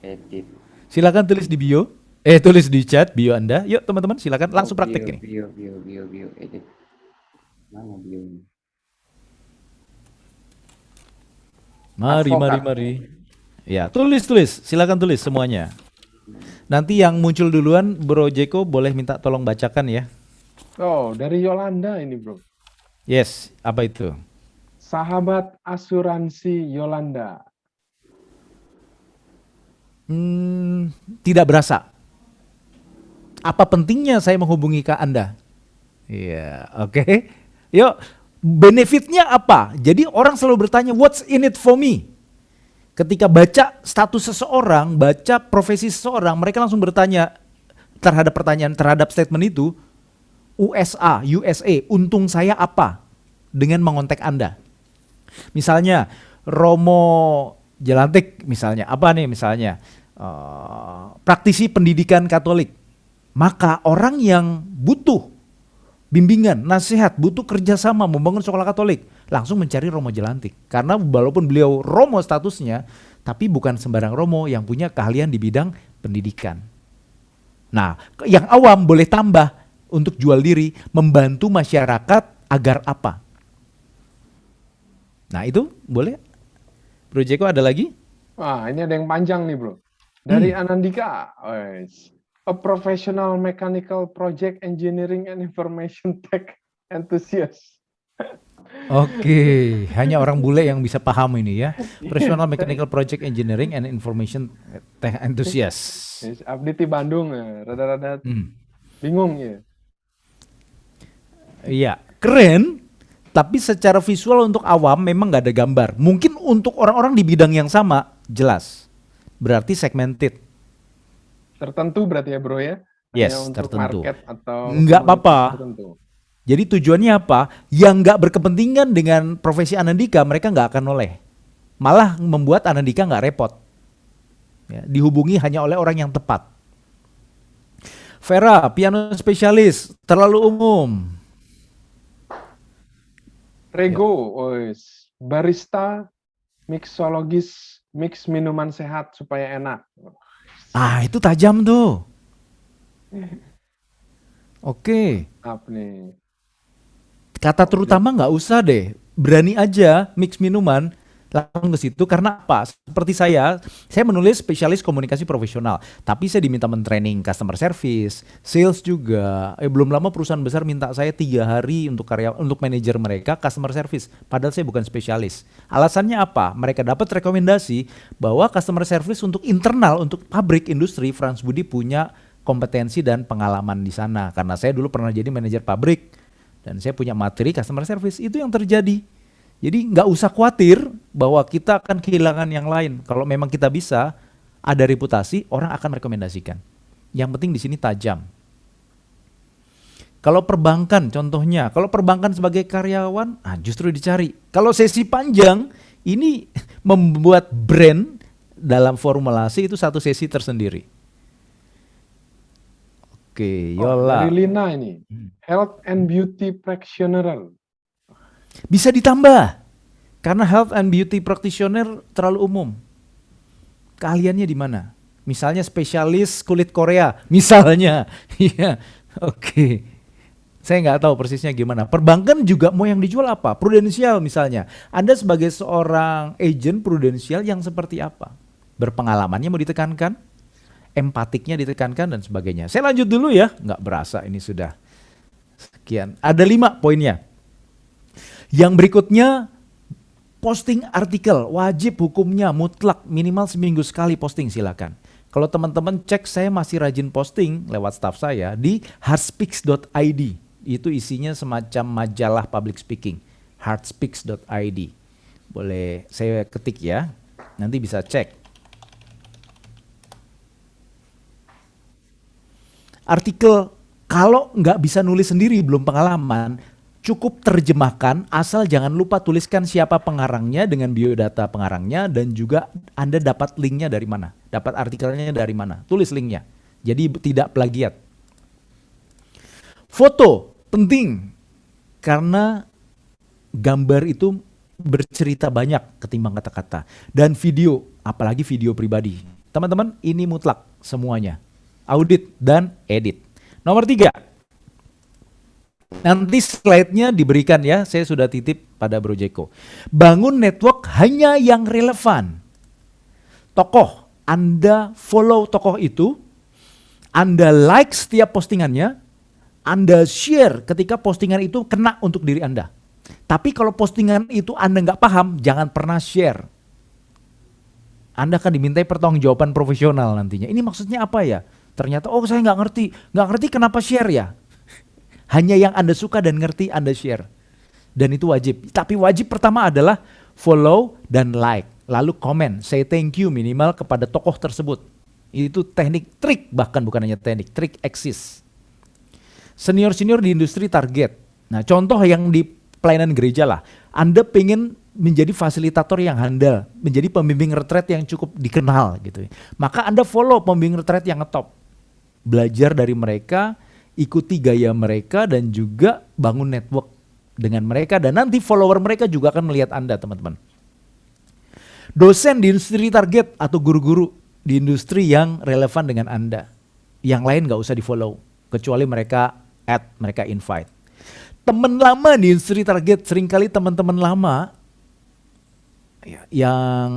edit. Silakan tulis di bio. Tulis di chat bio Anda. Yuk teman-teman silakan langsung praktek ini. Bio, edit. Mana bio ini? Mari. Ya, tulis. Silakan tulis semuanya. Nanti yang muncul duluan Bro Jeko boleh minta tolong bacakan ya. Oh, dari Yolanda ini, Bro. Yes, apa itu? Sahabat asuransi Yolanda. Tidak berasa. Apa pentingnya saya menghubungi ke Anda? Iya, oke. Yuk, benefitnya apa? Jadi orang selalu bertanya, what's in it for me? Ketika baca status seseorang, baca profesi seseorang, mereka langsung bertanya terhadap statement itu, USA, untung saya apa dengan mengontak Anda? Misalnya Romo Jelantik misalnya, apa nih misalnya, praktisi pendidikan Katolik. Maka orang yang butuh bimbingan, nasihat, butuh kerjasama membangun sekolah Katolik, langsung mencari Romo Jelantik. Karena walaupun beliau Romo statusnya, tapi bukan sembarang Romo yang punya keahlian di bidang pendidikan. Nah, yang awam boleh tambah untuk jual diri, membantu masyarakat agar apa? Nah itu boleh. Bro Jeko ada lagi? Wah, ini ada yang panjang nih, Bro. Dari Anandika. A professional mechanical project engineering and information tech enthusiast. Oke, hanya orang bule yang bisa paham ini ya. Professional Mechanical Project Engineering and Information Tech Enthusiast. Abdi di Bandung, rada-rada bingung ya. Iya, keren. Tapi secara visual untuk awam memang nggak ada gambar. Mungkin untuk orang-orang di bidang yang sama, jelas. Berarti segmented. Tertentu berarti ya, Bro ya? Yes, Hanya untuk tertentu. market atau Nggak apa-apa. tertentu. Jadi tujuannya apa? Yang nggak berkepentingan dengan profesi Anandika, mereka nggak akan noleh. Malah membuat Anandika nggak repot. Ya, dihubungi hanya oleh orang yang tepat. Vera, piano spesialis, terlalu umum. Rego, barista, mixologis, mix minuman sehat supaya enak. Itu tajam tuh. Oke. Apa nih? Kata terutama nggak usah deh. Berani aja mix minuman langsung ke situ. Karena apa? Seperti saya menulis spesialis komunikasi profesional. Tapi saya diminta mentraining customer service, sales juga. Belum lama perusahaan besar minta saya 3 hari untuk manajer mereka customer service. Padahal saya bukan spesialis. Alasannya apa? Mereka dapat rekomendasi bahwa customer service untuk internal, untuk pabrik industri, Frans Budi punya kompetensi dan pengalaman di sana. Karena saya dulu pernah jadi manajer pabrik dan saya punya materi customer service. Itu yang terjadi. Jadi nggak usah khawatir bahwa kita akan kehilangan yang lain. Kalau memang kita bisa, ada reputasi, orang akan rekomendasikan. Yang penting di sini tajam. Kalau perbankan contohnya, kalau perbankan sebagai karyawan, justru dicari. Kalau sesi panjang, ini membuat brand dalam formulasi itu satu sesi tersendiri. Oke, Yola. Dari Lina ini, health and beauty practitioner. Bisa ditambah, karena health and beauty practitioner terlalu umum. Keahliannya di mana? Misalnya spesialis kulit Korea, misalnya. Iya, oke. Saya nggak tahu persisnya gimana. Perbankan juga mau yang dijual apa? Prudensial misalnya. Anda sebagai seorang agent prudensial yang seperti apa? Berpengalamannya mau ditekankan, empatiknya ditekankan dan sebagainya. Saya lanjut dulu ya. Nggak berasa ini sudah sekian. Ada 5 poinnya. Yang berikutnya, posting artikel. Wajib hukumnya mutlak minimal seminggu sekali posting, silakan. Kalau teman-teman cek, saya masih rajin posting lewat staff saya di heartspeaks.id. Itu isinya semacam majalah public speaking, heartspeaks.id. Boleh saya ketik ya, nanti bisa cek. Artikel, kalau nggak bisa nulis sendiri, belum pengalaman, cukup terjemahkan, asal jangan lupa tuliskan siapa pengarangnya dengan biodata pengarangnya, dan juga Anda dapat linknya dari mana, dapat artikelnya dari mana, tulis linknya. Jadi tidak plagiat. Foto penting, karena gambar itu bercerita banyak ketimbang kata-kata. Dan video, apalagi video pribadi. Teman-teman, ini mutlak semuanya. Audit dan edit. Nomor 3. Nanti slide-nya diberikan ya, saya sudah titip pada Bro Jeko. Bangun network hanya yang relevan. Tokoh, Anda follow tokoh itu, Anda like setiap postingannya, Anda share ketika postingan itu kena untuk diri Anda. Tapi kalau postingan itu Anda nggak paham, jangan pernah share. Anda akan dimintai pertanggungjawaban profesional nantinya. Ini maksudnya apa ya? Ternyata, oh saya nggak ngerti. Nggak ngerti kenapa share ya? Hanya yang Anda suka dan ngerti Anda share. Dan itu wajib. Tapi wajib pertama adalah follow dan like. Lalu komen, say thank you minimal kepada tokoh tersebut. Itu teknik, trik, bahkan bukan hanya teknik, trik eksis. Senior-senior di industri target. Nah, contoh yang di pelayanan gereja lah. Anda pengen menjadi fasilitator yang handal, menjadi pembimbing retret yang cukup dikenal gitu. Maka Anda follow pembimbing retret yang ngetop. Belajar dari mereka, ikuti gaya mereka, dan juga bangun network dengan mereka, dan nanti follower mereka juga akan melihat Anda, teman-teman. Dosen di industri target atau guru-guru di industri yang relevan dengan Anda. Yang lain nggak usah di follow, kecuali mereka add, mereka invite. Teman lama di industri target, seringkali teman-teman lama yang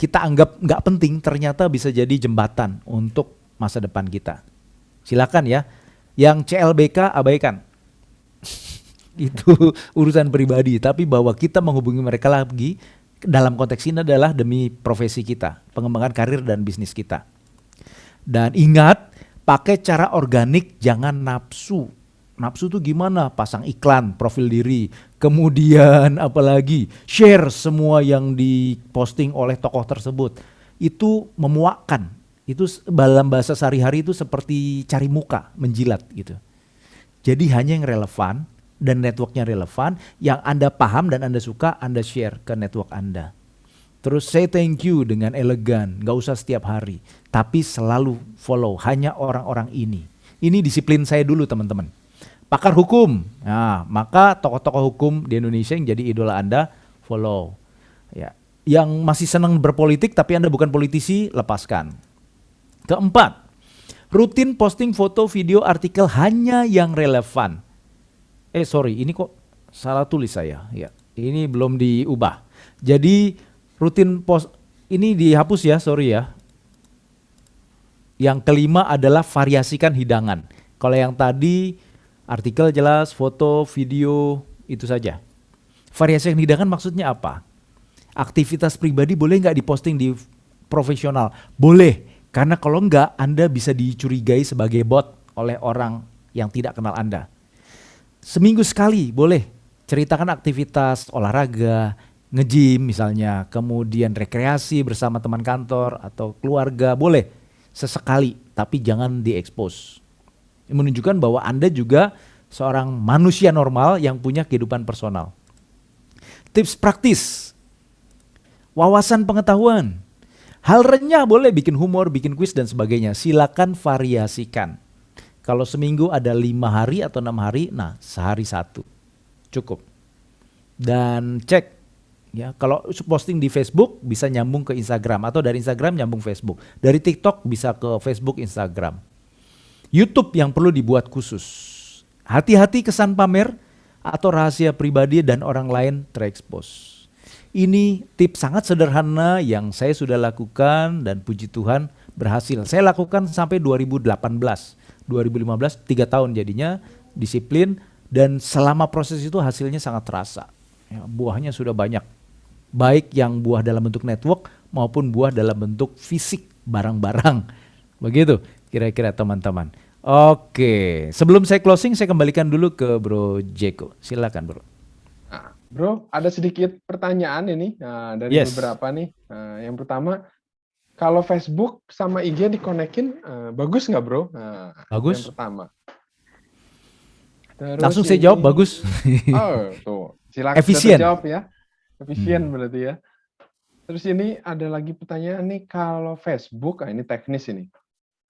kita anggap nggak penting, ternyata bisa jadi jembatan untuk masa depan kita. Silakan ya, yang CLBK abaikan. Itu urusan pribadi, tapi bahwa kita menghubungi mereka lagi dalam konteks ini adalah demi profesi kita, pengembangan karir dan bisnis kita. Dan ingat, pakai cara organik, jangan nafsu. Nafsu tuh gimana? Pasang iklan, profil diri, kemudian apalagi share semua yang diposting oleh tokoh tersebut. Itu memuakkan. Itu dalam bahasa sehari-hari itu seperti cari muka, menjilat gitu. Jadi hanya yang relevan dan networknya relevan, yang Anda paham dan Anda suka, Anda share ke network Anda. Terus say thank you dengan elegan, gak usah setiap hari. Tapi selalu follow, hanya orang-orang ini. Ini disiplin saya dulu teman-teman. Pakar hukum, nah, maka tokoh-tokoh hukum di Indonesia yang jadi idola Anda, follow. Ya. Yang masih senang berpolitik tapi Anda bukan politisi, lepaskan. Keempat, rutin posting foto, video, artikel hanya yang relevan. Sorry, ini kok salah tulis saya. Ya, ini belum diubah. Jadi rutin post, ini dihapus ya, sorry ya. Yang kelima adalah variasikan hidangan. Kalau yang tadi artikel jelas, foto, video, itu saja. Variasi hidangan maksudnya apa? Aktivitas pribadi boleh nggak diposting di profesional? Boleh, karena kalau nggak Anda bisa dicurigai sebagai bot oleh orang yang tidak kenal Anda. Seminggu sekali boleh Ceritakan aktivitas olahraga, nge-gym misalnya, kemudian rekreasi bersama teman kantor atau keluarga, boleh sesekali, tapi jangan diekspos. Menunjukkan bahwa Anda juga seorang manusia normal yang punya kehidupan personal. Tips praktis, wawasan pengetahuan. Hal renyah boleh, bikin humor, bikin kuis dan sebagainya. Silakan variasikan. Kalau seminggu ada 5 hari atau 6 hari, nah sehari 1. Cukup. Dan cek, ya, kalau posting di Facebook bisa nyambung ke Instagram, atau dari Instagram nyambung Facebook. Dari TikTok bisa ke Facebook, Instagram. YouTube yang perlu dibuat khusus. Hati-hati kesan pamer atau rahasia pribadi dan orang lain terekspos. Ini tips sangat sederhana yang saya sudah lakukan dan puji Tuhan berhasil. Saya lakukan sampai 2018, 2015, 3 tahun jadinya, disiplin, dan selama proses itu hasilnya sangat terasa. Ya, buahnya sudah banyak, baik yang buah dalam bentuk network maupun buah dalam bentuk fisik, barang-barang. Begitu kira-kira teman-teman. Oke, sebelum saya closing, saya kembalikan dulu ke Bro Jeko. Silakan Bro. Nah, Bro, ada sedikit pertanyaan ini dari beberapa nih. Yang pertama, kalau Facebook sama IG dikonekin, bagus nggak Bro? Bagus. Yang pertama. Terus langsung saya jawab bagus. Oh, tuh. Silakan Efisien. jawab ya. Efisien berarti ya. Terus ini ada lagi pertanyaan nih, kalau Facebook, ini teknis ini.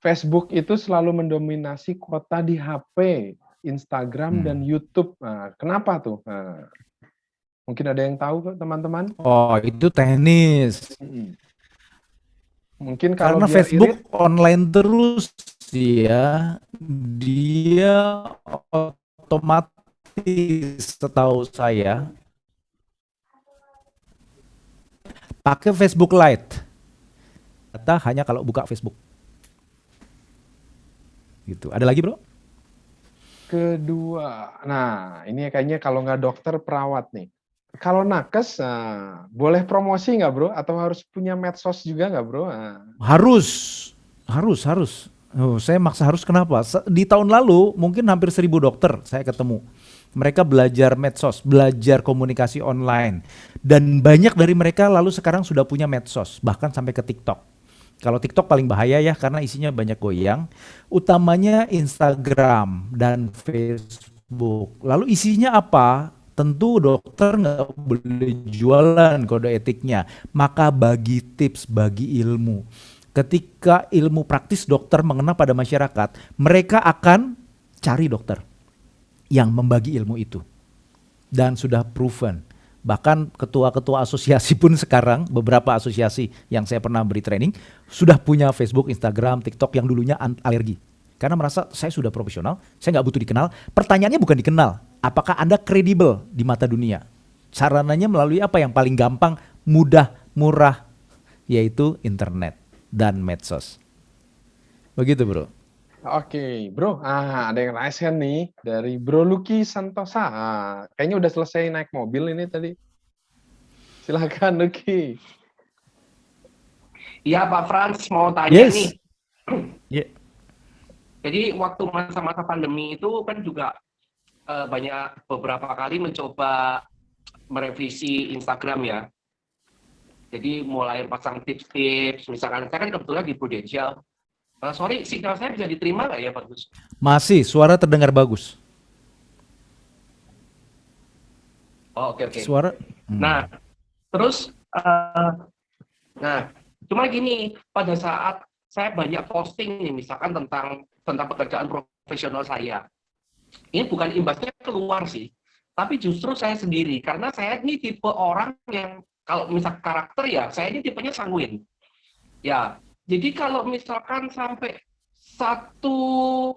Facebook itu selalu mendominasi kuota di HP, Instagram dan YouTube. Nah, kenapa tuh? Nah, mungkin ada yang tahu teman-teman? Oh, itu teknis. Mungkin kalau karena Facebook online terus ya, dia otomatis setahu saya pakai Facebook Lite. Kata hanya kalau buka Facebook. Gitu. Ada lagi Bro? Kedua, nah ini kayaknya kalau nggak dokter, perawat nih. Kalau nakes, boleh promosi nggak Bro? Atau harus punya medsos juga nggak Bro? Harus. Oh, saya maksa harus, kenapa? Di tahun lalu mungkin hampir 1000 dokter saya ketemu. Mereka belajar medsos, belajar komunikasi online. Dan banyak dari mereka lalu sekarang sudah punya medsos, bahkan sampai ke TikTok. Kalau TikTok paling bahaya ya, karena isinya banyak goyang. Utamanya Instagram dan Facebook. Lalu isinya apa? Tentu dokter nggak boleh jualan kode etiknya. Maka bagi tips, bagi ilmu. Ketika ilmu praktis dokter mengena pada masyarakat, mereka akan cari dokter yang membagi ilmu itu. Dan sudah proven. Bahkan ketua-ketua asosiasi pun sekarang, beberapa asosiasi yang saya pernah beri training, sudah punya Facebook, Instagram, TikTok yang dulunya alergi. Karena merasa saya sudah profesional, saya nggak butuh dikenal. Pertanyaannya bukan dikenal, apakah Anda kredibel di mata dunia? Sarananya melalui apa yang paling gampang, mudah, murah, yaitu internet dan medsos. Begitu Bro. Oke, Bro. Ada yang raise hand nih dari Bro Lucky Santosa. Kayaknya udah selesai naik mobil ini tadi. Silakan Lucky. Iya Pak Frans, mau tanya nih. Yeah. Jadi waktu masa-masa pandemi itu kan juga banyak beberapa kali mencoba merevisi Instagram ya. Jadi mulai pasang tips-tips, misalkan saya kan kebetulan di Prudential. Sorry, signal saya bisa diterima nggak ya Pak Gus? Masih, suara terdengar bagus. Oh, oke. Suara. Nah, terus, cuma gini, pada saat saya banyak posting nih, misalkan tentang pekerjaan profesional saya, ini bukan imbasnya keluar sih, tapi justru saya sendiri, karena saya ini tipe orang yang kalau misal karakter ya, saya ini tipenya sanguin, ya. Jadi kalau misalkan sampai satu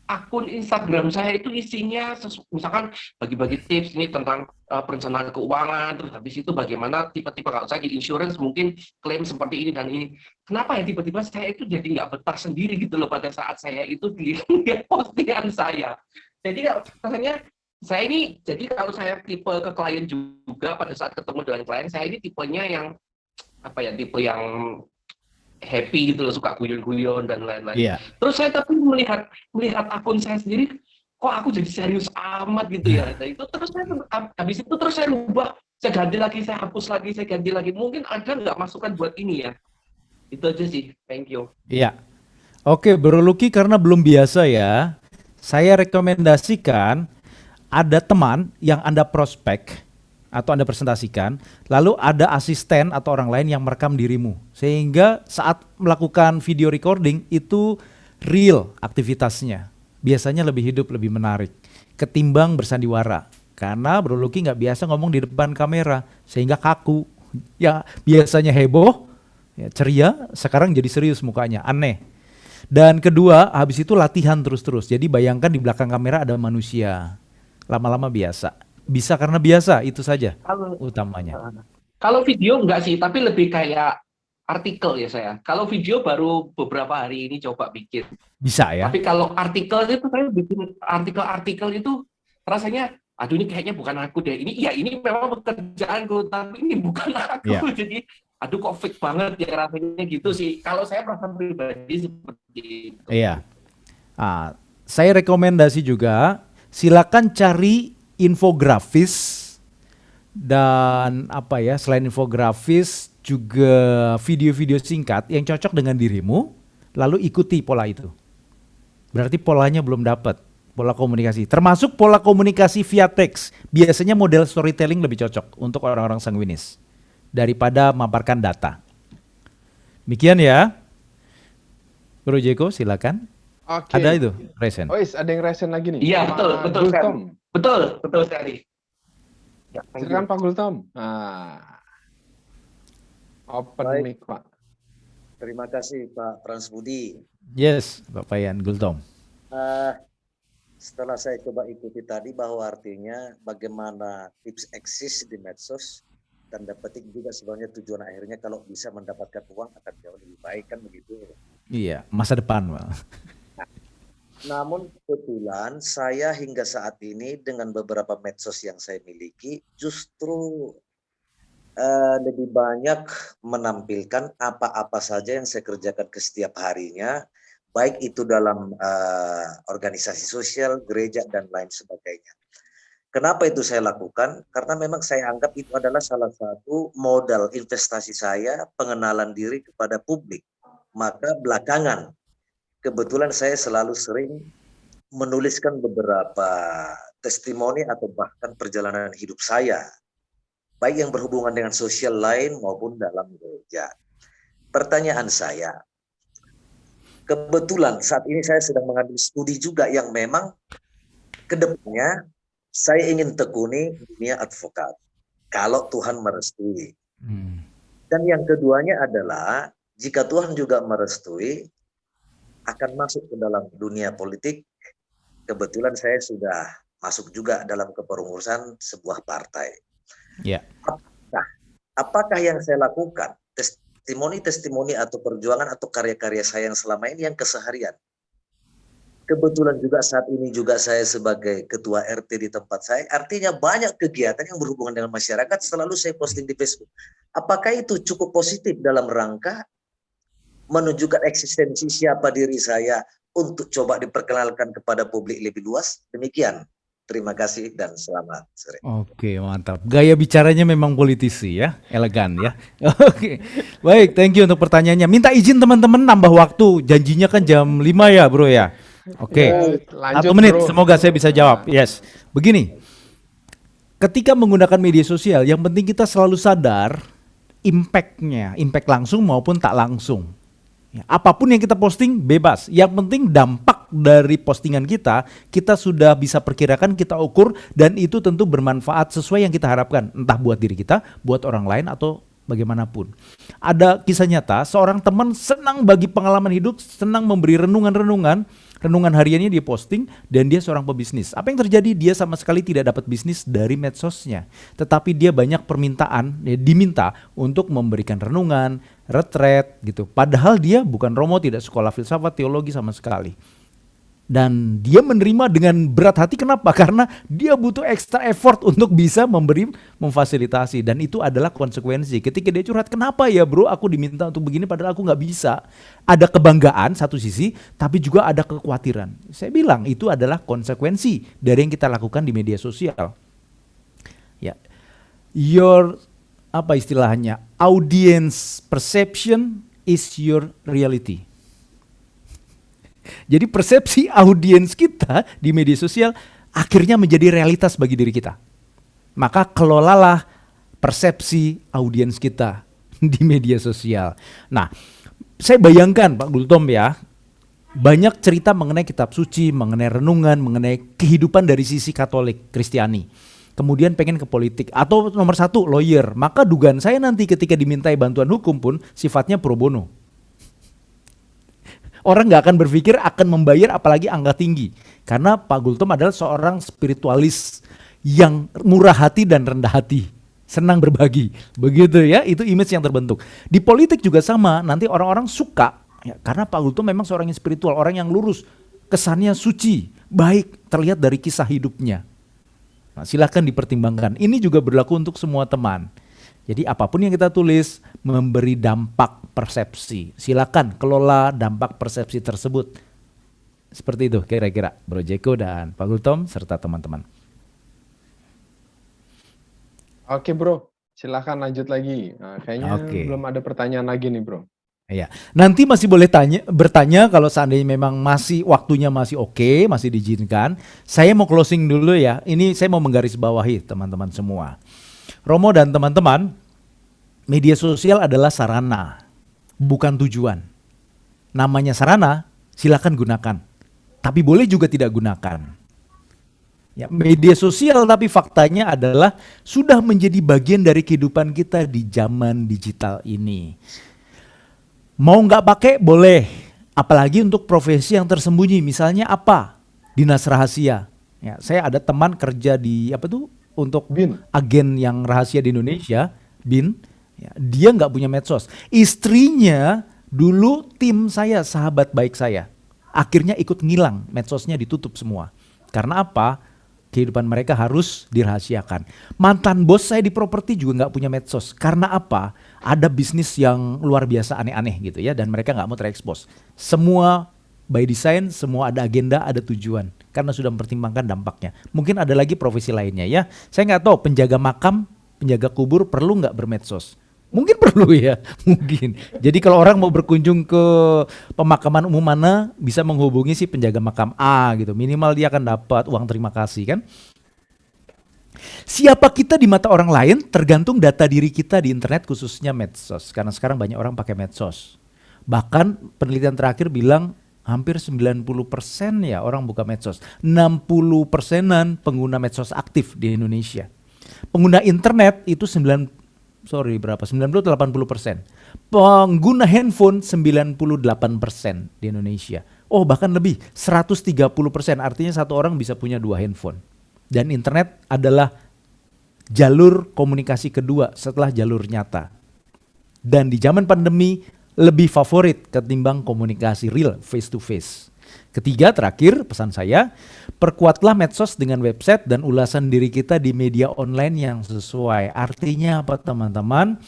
akun Instagram saya itu isinya misalkan bagi-bagi tips ini tentang perencanaan keuangan, terus habis itu bagaimana tipe-tipe kalau saya di insurance mungkin klaim seperti ini dan ini. Kenapa ya tiba-tiba saya itu jadi nggak betah sendiri gitu loh pada saat saya itu di postingan saya. Jadi rasanya saya ini, jadi kalau saya tipe ke klien juga pada saat ketemu dengan klien, saya ini tipenya yang tipe yang happy gitu loh, suka guyon-guyon dan lain-lain. Yeah. Terus saya tapi melihat akun saya sendiri, kok aku jadi serius amat gitu ya. Nah, itu terus habis itu terus saya rubah, saya ganti lagi, saya hapus lagi, saya ganti lagi. Mungkin ada nggak masukan buat ini ya? Itu aja sih. Thank you. Iya. Oke, Bro Lucky, karena belum biasa ya, saya rekomendasikan ada teman yang Anda prospek atau Anda presentasikan, lalu ada asisten atau orang lain yang merekam dirimu. Sehingga saat melakukan video recording itu real aktivitasnya. Biasanya lebih hidup, lebih menarik ketimbang bersandiwara. Karena Bro Lucky nggak biasa ngomong di depan kamera, sehingga kaku. Ya biasanya heboh, ya, ceria, sekarang jadi serius mukanya, aneh. Dan kedua, habis itu latihan terus-terus. Jadi bayangkan di belakang kamera ada manusia. Lama-lama biasa. Bisa karena biasa, itu saja utamanya. Kalau video enggak sih, tapi lebih kayak artikel ya saya. Kalau video baru beberapa hari ini coba bikin. Bisa ya. Tapi kalau artikel itu saya bikin artikel itu rasanya, aduh ini kayaknya bukan aku deh. Ini memang pekerjaanku, tapi ini bukan aku. Ya. Jadi aduh kok fake banget ya rasanya gitu sih. Kalau saya perasaan pribadi seperti itu. Iya. Saya rekomendasi juga, silakan cari infografis dan selain infografis juga video-video singkat yang cocok dengan dirimu, lalu ikuti pola itu. Berarti polanya belum dapat, pola komunikasi. Termasuk pola komunikasi via teks. Biasanya model storytelling lebih cocok untuk orang-orang sanguinis daripada memaparkan data. Demikian ya. Bro Jeko, silakan. Oke. Ada itu, resen. Oh, ada yang resen lagi nih. Iya, betul sekali. Betul sekali. Ya, silakan Pak Gultom. Open mic, Pak. Terima kasih Pak Frans Budi. Yes, Bapak Yan Gultom. Setelah saya coba ikuti tadi bahwa artinya bagaimana tips eksis di medsos, tanda petik juga sebenarnya tujuan akhirnya kalau bisa mendapatkan uang akan jauh lebih baik kan begitu. Iya, masa depan. Namun kebetulan saya hingga saat ini dengan beberapa medsos yang saya miliki justru lebih banyak menampilkan apa-apa saja yang saya kerjakan ke setiap harinya, baik itu dalam organisasi sosial, gereja, dan lain sebagainya. Kenapa itu saya lakukan? Karena memang saya anggap itu adalah salah satu modal investasi saya, pengenalan diri kepada publik. Maka belakangan, kebetulan saya selalu sering menuliskan beberapa testimoni atau bahkan perjalanan hidup saya, baik yang berhubungan dengan sosial lain maupun dalam gereja. Pertanyaan saya, kebetulan saat ini saya sedang mengambil studi juga yang memang kedepannya saya ingin tekuni dunia advokat, kalau Tuhan merestui. Dan yang keduanya adalah, jika Tuhan juga merestui, akan masuk ke dalam dunia politik. Kebetulan saya sudah masuk juga dalam kepengurusan sebuah partai. Ya. Nah, apakah yang saya lakukan, testimoni-testimoni atau perjuangan atau karya-karya saya yang selama ini yang keseharian? Kebetulan juga saat ini juga saya sebagai ketua RT di tempat saya, artinya banyak kegiatan yang berhubungan dengan masyarakat selalu saya posting di Facebook. Apakah itu cukup positif dalam rangka menunjukkan eksistensi siapa diri saya untuk coba diperkenalkan kepada publik lebih luas? Demikian. Terima kasih dan selamat sore. Oke, mantap. Gaya bicaranya memang politisi ya, elegan ya. Oke, baik, thank you untuk pertanyaannya. Minta izin teman-teman nambah waktu, janjinya kan jam 5 ya bro ya. Oke, 1 menit, bro. Semoga saya bisa jawab. Yes, begini, ketika menggunakan media sosial, yang penting kita selalu sadar impact-nya, impact langsung maupun tak langsung. Ya, apapun yang kita posting bebas, yang penting dampak dari postingan kita sudah bisa perkirakan, kita ukur, dan itu tentu bermanfaat sesuai yang kita harapkan, entah buat diri kita, buat orang lain, atau bagaimanapun. Ada kisah nyata, seorang teman senang bagi pengalaman hidup, senang memberi renungan hariannya dia posting, dan dia seorang pebisnis. Apa yang terjadi? Dia sama sekali tidak dapat bisnis dari medsosnya, tetapi dia banyak permintaan, diminta untuk memberikan renungan, retret gitu. Padahal dia bukan romo, tidak sekolah filsafat, teologi sama sekali. Dan dia menerima dengan berat hati. Kenapa? Karena dia butuh extra effort untuk bisa memfasilitasi. Dan itu adalah konsekuensi. Ketika dia curhat, kenapa ya bro aku diminta untuk begini padahal aku nggak bisa. Ada kebanggaan satu sisi, tapi juga ada kekhawatiran. Saya bilang itu adalah konsekuensi dari yang kita lakukan di media sosial. Ya, your apa istilahnya, audience perception is your reality. Jadi persepsi audiens kita di media sosial akhirnya menjadi realitas bagi diri kita. Maka kelolalah persepsi audiens kita di media sosial. Nah, saya bayangkan Pak Gultom ya, banyak cerita mengenai kitab suci, mengenai renungan, mengenai kehidupan dari sisi Katolik, Kristiani. Kemudian pengen ke politik atau nomor satu lawyer. Maka dugaan saya nanti ketika dimintai bantuan hukum pun sifatnya pro bono. Orang nggak akan berpikir akan membayar apalagi angka tinggi. Karena Pak Gultom adalah seorang spiritualis yang murah hati dan rendah hati. Senang berbagi. Begitu ya, itu image yang terbentuk. Di politik juga sama, nanti orang-orang suka. Ya, karena Pak Gultom memang seorang yang spiritual, orang yang lurus. Kesannya suci, baik, terlihat dari kisah hidupnya. Nah, silakan dipertimbangkan. Ini juga berlaku untuk semua teman. Jadi apapun yang kita tulis memberi dampak persepsi. Silakan kelola dampak persepsi tersebut. Seperti itu kira-kira Bro Jeko dan Pak Gultom serta teman-teman. Oke bro, silakan lanjut lagi. Nah, kayaknya belum ada pertanyaan lagi nih bro. Iya. Nanti masih boleh bertanya kalau seandainya memang masih waktunya masih oke, masih diizinkan. Saya mau closing dulu ya. Ini saya mau menggarisbawahi teman-teman semua. Romo dan teman-teman, media sosial adalah sarana, bukan tujuan. Namanya sarana, silakan gunakan. Tapi boleh juga tidak gunakan. Ya, media sosial tapi faktanya adalah sudah menjadi bagian dari kehidupan kita di zaman digital ini. Mau nggak pakai boleh, apalagi untuk profesi yang tersembunyi. Misalnya apa? Dinas rahasia. Ya, saya ada teman kerja di untuk BIN, agen yang rahasia di Indonesia, BIN. Ya, dia nggak punya medsos. Istrinya dulu tim saya, sahabat baik saya. Akhirnya ikut ngilang, medsosnya ditutup semua. Karena apa? Kehidupan mereka harus dirahasiakan. Mantan bos saya di properti juga nggak punya medsos. Karena apa? Ada bisnis yang luar biasa aneh-aneh gitu ya, dan mereka nggak mau terekspos. Semua by design, semua ada agenda, ada tujuan. Karena sudah mempertimbangkan dampaknya. Mungkin ada lagi profesi lainnya ya. Saya nggak tahu penjaga makam, penjaga kubur perlu nggak bermedsos? Mungkin perlu ya, mungkin. Jadi kalau orang mau berkunjung ke pemakaman umum mana, bisa menghubungi si penjaga makam A gitu. Minimal dia akan dapat uang terima kasih kan. Siapa kita di mata orang lain tergantung data diri kita di internet, khususnya medsos. Karena sekarang banyak orang pakai medsos. Bahkan penelitian terakhir bilang hampir 90% ya orang buka medsos. 60%-an pengguna medsos aktif di Indonesia. Pengguna internet itu 90-80%. Pengguna handphone 98% di Indonesia. Oh bahkan lebih, 130%. Artinya satu orang bisa punya 2 handphone. Dan internet adalah jalur komunikasi kedua setelah jalur nyata. Dan di zaman pandemi lebih favorit ketimbang komunikasi real face to face. Ketiga, terakhir pesan saya, perkuatlah medsos dengan website dan ulasan diri kita di media online yang sesuai. Artinya apa teman-teman?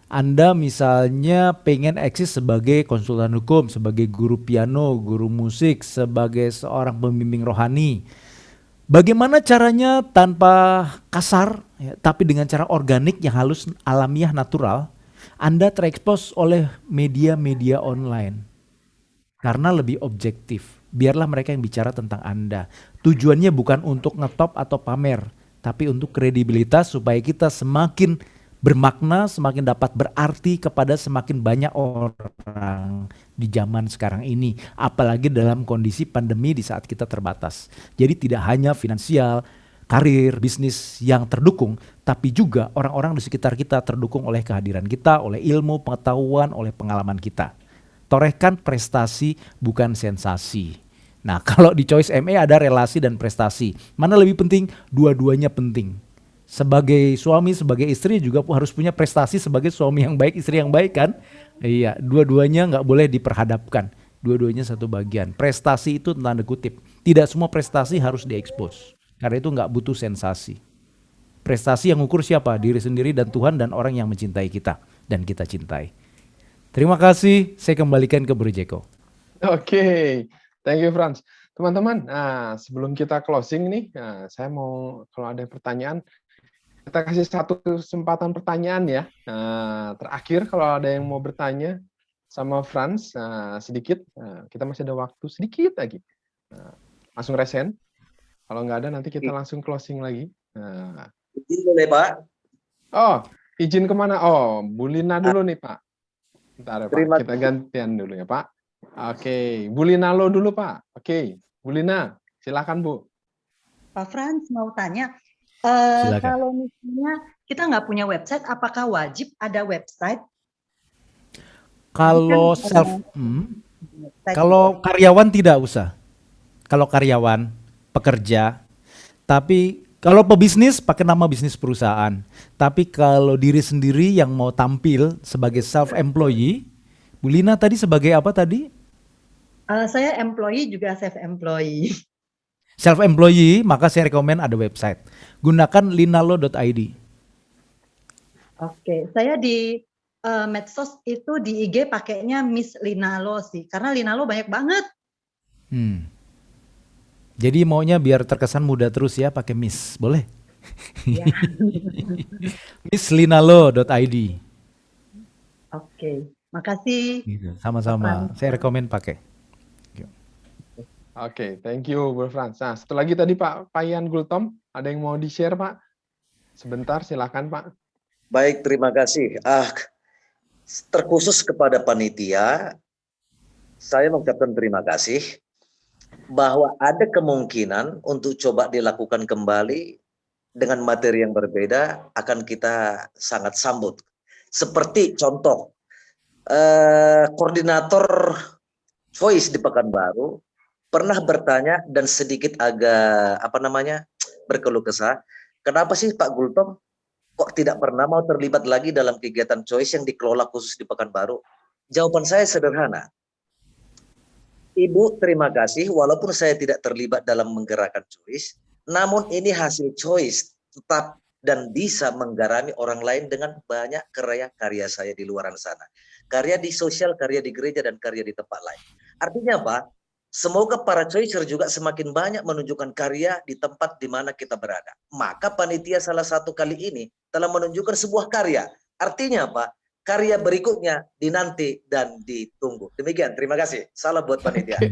Anda misalnya pengen eksis sebagai konsultan hukum, sebagai guru piano, guru musik, sebagai seorang pembimbing rohani. Bagaimana caranya tanpa kasar, ya, tapi dengan cara organik yang halus, alamiah, natural, Anda terekspos oleh media-media online. Karena lebih objektif. Biarlah mereka yang bicara tentang Anda. Tujuannya bukan untuk ngetop atau pamer, tapi untuk kredibilitas supaya kita semakin bermakna, semakin dapat berarti kepada semakin banyak orang di zaman sekarang ini. Apalagi dalam kondisi pandemi di saat kita terbatas. Jadi tidak hanya finansial, karir, bisnis yang terdukung, tapi juga orang-orang di sekitar kita terdukung oleh kehadiran kita, oleh ilmu, pengetahuan, oleh pengalaman kita. Torehkan prestasi bukan sensasi. Nah kalau di Choice MA ada relasi dan prestasi. Mana lebih penting? Dua-duanya penting. Sebagai suami, sebagai istri juga harus punya prestasi sebagai suami yang baik, istri yang baik kan? Iya, dua-duanya nggak boleh diperhadapkan. Dua-duanya satu bagian. Prestasi itu tanda kutip. Tidak semua prestasi harus diekspos. Karena itu nggak butuh sensasi. Prestasi yang ukur siapa? Diri sendiri dan Tuhan dan orang yang mencintai kita. Dan kita cintai. Terima kasih. Saya kembalikan ke Bro Jeko. Oke, thank you Franz. Teman-teman, sebelum kita closing nih, saya mau kalau ada pertanyaan, kita kasih satu kesempatan pertanyaan ya. Terakhir kalau ada yang mau bertanya sama Franz sedikit, kita masih ada waktu sedikit lagi. Langsung resen. Kalau nggak ada nanti kita langsung closing lagi. Izin boleh Pak? Oh, izin kemana? Oh, Bu Lina dulu nih Pak. Bentar ya Pak, Terima kita gantian dulu ya Pak. Oke, Bu Lina lo dulu Pak. Oke, Bu Lina, silakan Bu. Pak Franz mau tanya, Silakan. kalau misalnya kita nggak punya website, apakah wajib ada website? Kalau kalau karyawan tidak usah. Kalau karyawan, pekerja, tapi kalau pebisnis pakai nama bisnis perusahaan. Tapi kalau diri sendiri yang mau tampil sebagai self-employee, Bu Lina tadi sebagai apa tadi? Saya employee juga self-employee. Self-employee, maka saya rekomen ada website. Gunakan linalo.id. Oke, saya di medsos itu di IG pakainya Miss Linalo sih, karena Linalo banyak banget. Jadi maunya biar terkesan muda terus ya, pakai Miss, boleh? Ya. Misslinalo.id. Oke, makasih. Sama-sama, saya rekomen pakai. Oke, thank you Bu Frans. Nah, satu lagi tadi Pak Payan Gultom, ada yang mau di-share Pak? Sebentar, silakan Pak. Baik, terima kasih. Terkhusus kepada panitia, saya mengucapkan terima kasih bahwa ada kemungkinan untuk coba dilakukan kembali dengan materi yang berbeda akan kita sangat sambut. Seperti contoh, koordinator Voice di Pekanbaru pernah bertanya dan sedikit agak berkeluh kesah, kenapa sih Pak Gultom kok tidak pernah mau terlibat lagi dalam kegiatan Choice yang dikelola khusus di Pekanbaru? Jawaban saya sederhana. Ibu, terima kasih. Walaupun saya tidak terlibat dalam menggerakkan Choice, namun ini hasil Choice tetap dan bisa menggarami orang lain dengan banyak karya saya di luar sana. Karya di sosial, karya di gereja, dan karya di tempat lain. Artinya apa? Semoga para Choicer juga semakin banyak menunjukkan karya di tempat di mana kita berada. Maka panitia salah satu kali ini telah menunjukkan sebuah karya. Artinya apa? Karya berikutnya dinanti dan ditunggu. Demikian, terima kasih. Salam buat panitia.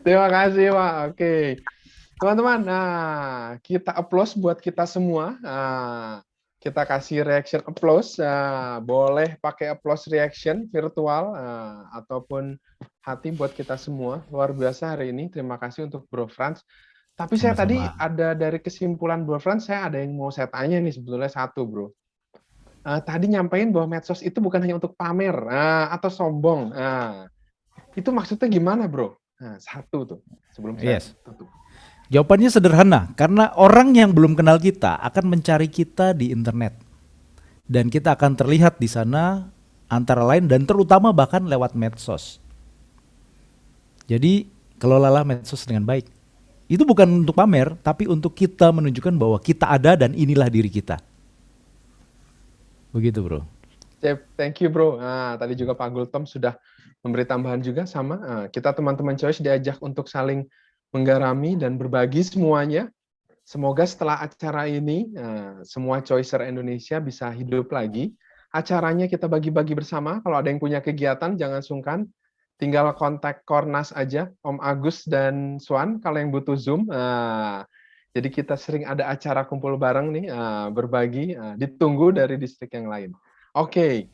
Terima kasih Pak. Oke. Teman-teman, kita applause buat kita semua. Kita kasih reaction applause. Boleh pakai applause reaction virtual ataupun hati buat kita semua. Luar biasa hari ini. Terima kasih untuk Bro Frans. Tapi saya tadi ada dari kesimpulan Bro Frans, saya ada yang mau saya tanya nih sebetulnya satu Bro. Tadi nyampein bahwa medsos itu bukan hanya untuk pamer atau sombong. Itu maksudnya gimana Bro? Satu tuh sebelum saya tutup. Jawabannya sederhana, karena orang yang belum kenal kita akan mencari kita di internet. Dan kita akan terlihat di sana antara lain dan terutama bahkan lewat medsos. Jadi kelolalah medsos dengan baik. Itu bukan untuk pamer, tapi untuk kita menunjukkan bahwa kita ada dan inilah diri kita. Begitu Bro. Thank you Bro. Tadi juga Pak Gultom sudah memberi tambahan juga sama. Kita teman-teman Choice diajak untuk saling menggarami dan berbagi semuanya. Semoga setelah acara ini semua Choicer Indonesia bisa hidup lagi. Acaranya kita bagi-bagi bersama. Kalau ada yang punya kegiatan jangan sungkan. Tinggal kontak Kornas aja, Om Agus dan Swan kalau yang butuh Zoom. Jadi kita sering ada acara kumpul bareng nih, berbagi, ditunggu dari distrik yang lain. Oke,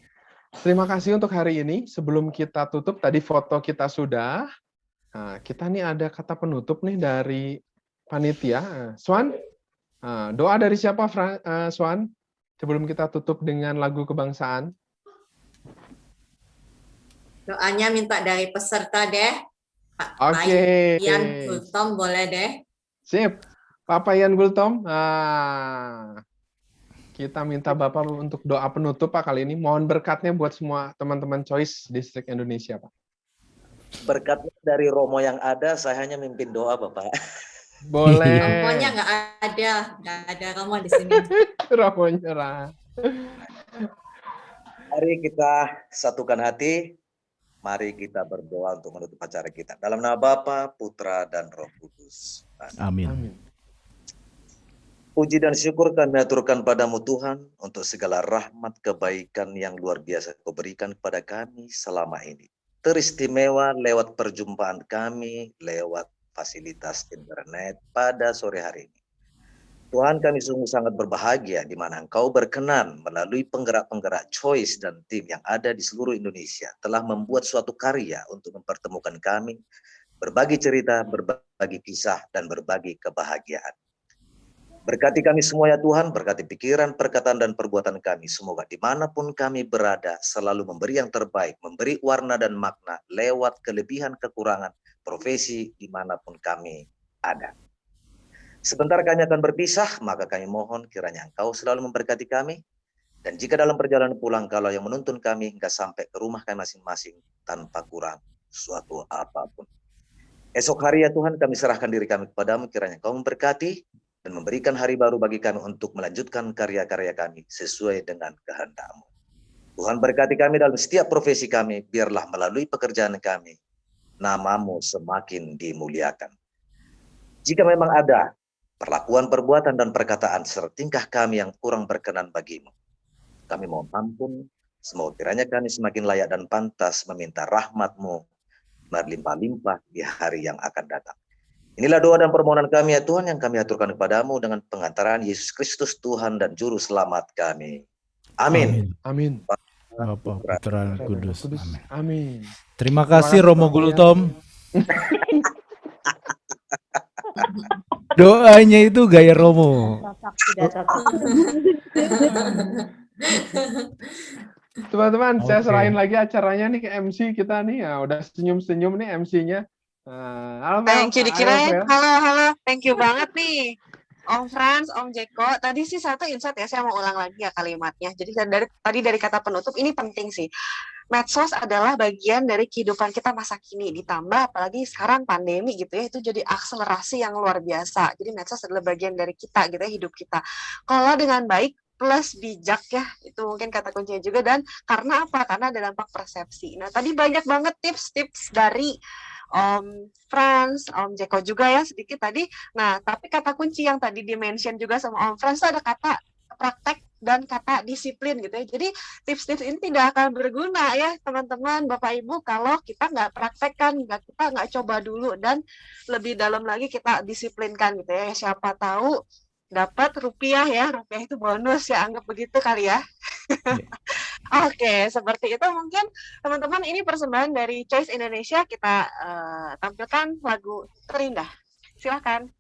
terima kasih untuk hari ini. Sebelum kita tutup, tadi foto kita sudah. Kita nih ada kata penutup nih dari panitia. Swan, doa dari siapa Swan? Sebelum kita tutup dengan lagu kebangsaan. Doanya minta dari peserta deh. Pak Ian Gultom boleh deh. Sip, Pak Ian Gultom. Kita minta Bapak untuk doa penutup Pak kali ini. Mohon berkatnya buat semua teman-teman Choice Distrik Indonesia Pak. Berkatnya dari Romo yang ada, saya hanya mimpin doa, Bapak. Boleh. Romonya nggak ada Romo di sini. Romo nyerah. Mari kita satukan hati. Mari kita berdoa untuk menutup acara kita. Dalam nama Bapa, Putra, dan Roh Kudus. Amin. Puji dan syukur kami aturkan padamu Tuhan untuk segala rahmat kebaikan yang luar biasa Kau berikan kepada kami selama ini. Teristimewa lewat perjumpaan kami, lewat fasilitas internet pada sore hari ini. Tuhan, kami sungguh sangat berbahagia di mana Engkau berkenan melalui penggerak-penggerak Choice dan tim yang ada di seluruh Indonesia telah membuat suatu karya untuk mempertemukan kami, berbagi cerita, berbagi kisah, dan berbagi kebahagiaan. Berkati kami semua ya Tuhan, berkati pikiran, perkataan, dan perbuatan kami. Semoga dimanapun kami berada selalu memberi yang terbaik, memberi warna dan makna lewat kelebihan kekurangan profesi dimanapun kami ada. Sebentar kami akan berpisah, maka kami mohon kiranya Engkau selalu memberkati kami. Dan jika dalam perjalanan pulang, kalau yang menuntun kami hingga sampai ke rumah kami masing-masing tanpa kurang suatu apapun. Esok hari ya Tuhan, kami serahkan diri kami kepadamu, kiranya Engkau memberkati dan memberikan hari baru bagi kami untuk melanjutkan karya-karya kami sesuai dengan kehendak-Mu. Tuhan berkati kami dalam setiap profesi kami, biarlah melalui pekerjaan kami, nama-Mu semakin dimuliakan. Jika memang ada perlakuan, perbuatan, dan perkataan serta tingkah kami yang kurang berkenan bagi-Mu, kami mohon ampun, semoga kiranya kami semakin layak dan pantas meminta rahmat-Mu berlimpah-limpah di hari yang akan datang. Inilah doa dan permohonan kami ya Tuhan yang kami aturkan kepadamu dengan pengantaran Yesus Kristus Tuhan dan Juru Selamat kami. Amin. Amin. Bapa, Putra, dan Kudus. Amin. Amin. Terima kasih Romo Gultom. Doanya itu gaya Romo. Teman-teman, saya Oke. serahin lagi acaranya nih ke MC kita nih. Ya, udah senyum-senyum nih MC-nya. Halo, Mel. Thank you Ayo, dikirain. Mel. Halo. Thank you banget nih. Om Frans, Om Jeko. Tadi sih satu insight ya, saya mau ulang lagi ya kalimatnya. Jadi dari kata penutup, ini penting sih. Medsos adalah bagian dari kehidupan kita masa kini. Ditambah apalagi sekarang pandemi gitu ya, itu jadi akselerasi yang luar biasa. Jadi medsos adalah bagian dari kita gitu ya, hidup kita. Kalau dengan baik, plus bijak ya, itu mungkin kata kuncinya juga. Dan karena apa? Karena ada dampak persepsi. Nah, tadi banyak banget tips-tips dari Om Frans, Om Jeko juga ya sedikit tadi. Nah, tapi kata kunci yang tadi di-mention juga sama Om Frans ada kata praktek dan kata disiplin gitu ya. Jadi tips-tips ini tidak akan berguna ya teman-teman, Bapak Ibu, kalau kita nggak praktekkan, kita nggak coba dulu dan lebih dalam lagi kita disiplinkan gitu ya. Siapa tahu dapat rupiah ya, rupiah itu bonus ya, anggap begitu kali ya. Oke, seperti itu mungkin teman-teman, ini persembahan dari Choice Indonesia, kita tampilkan lagu Terindah. Silakan.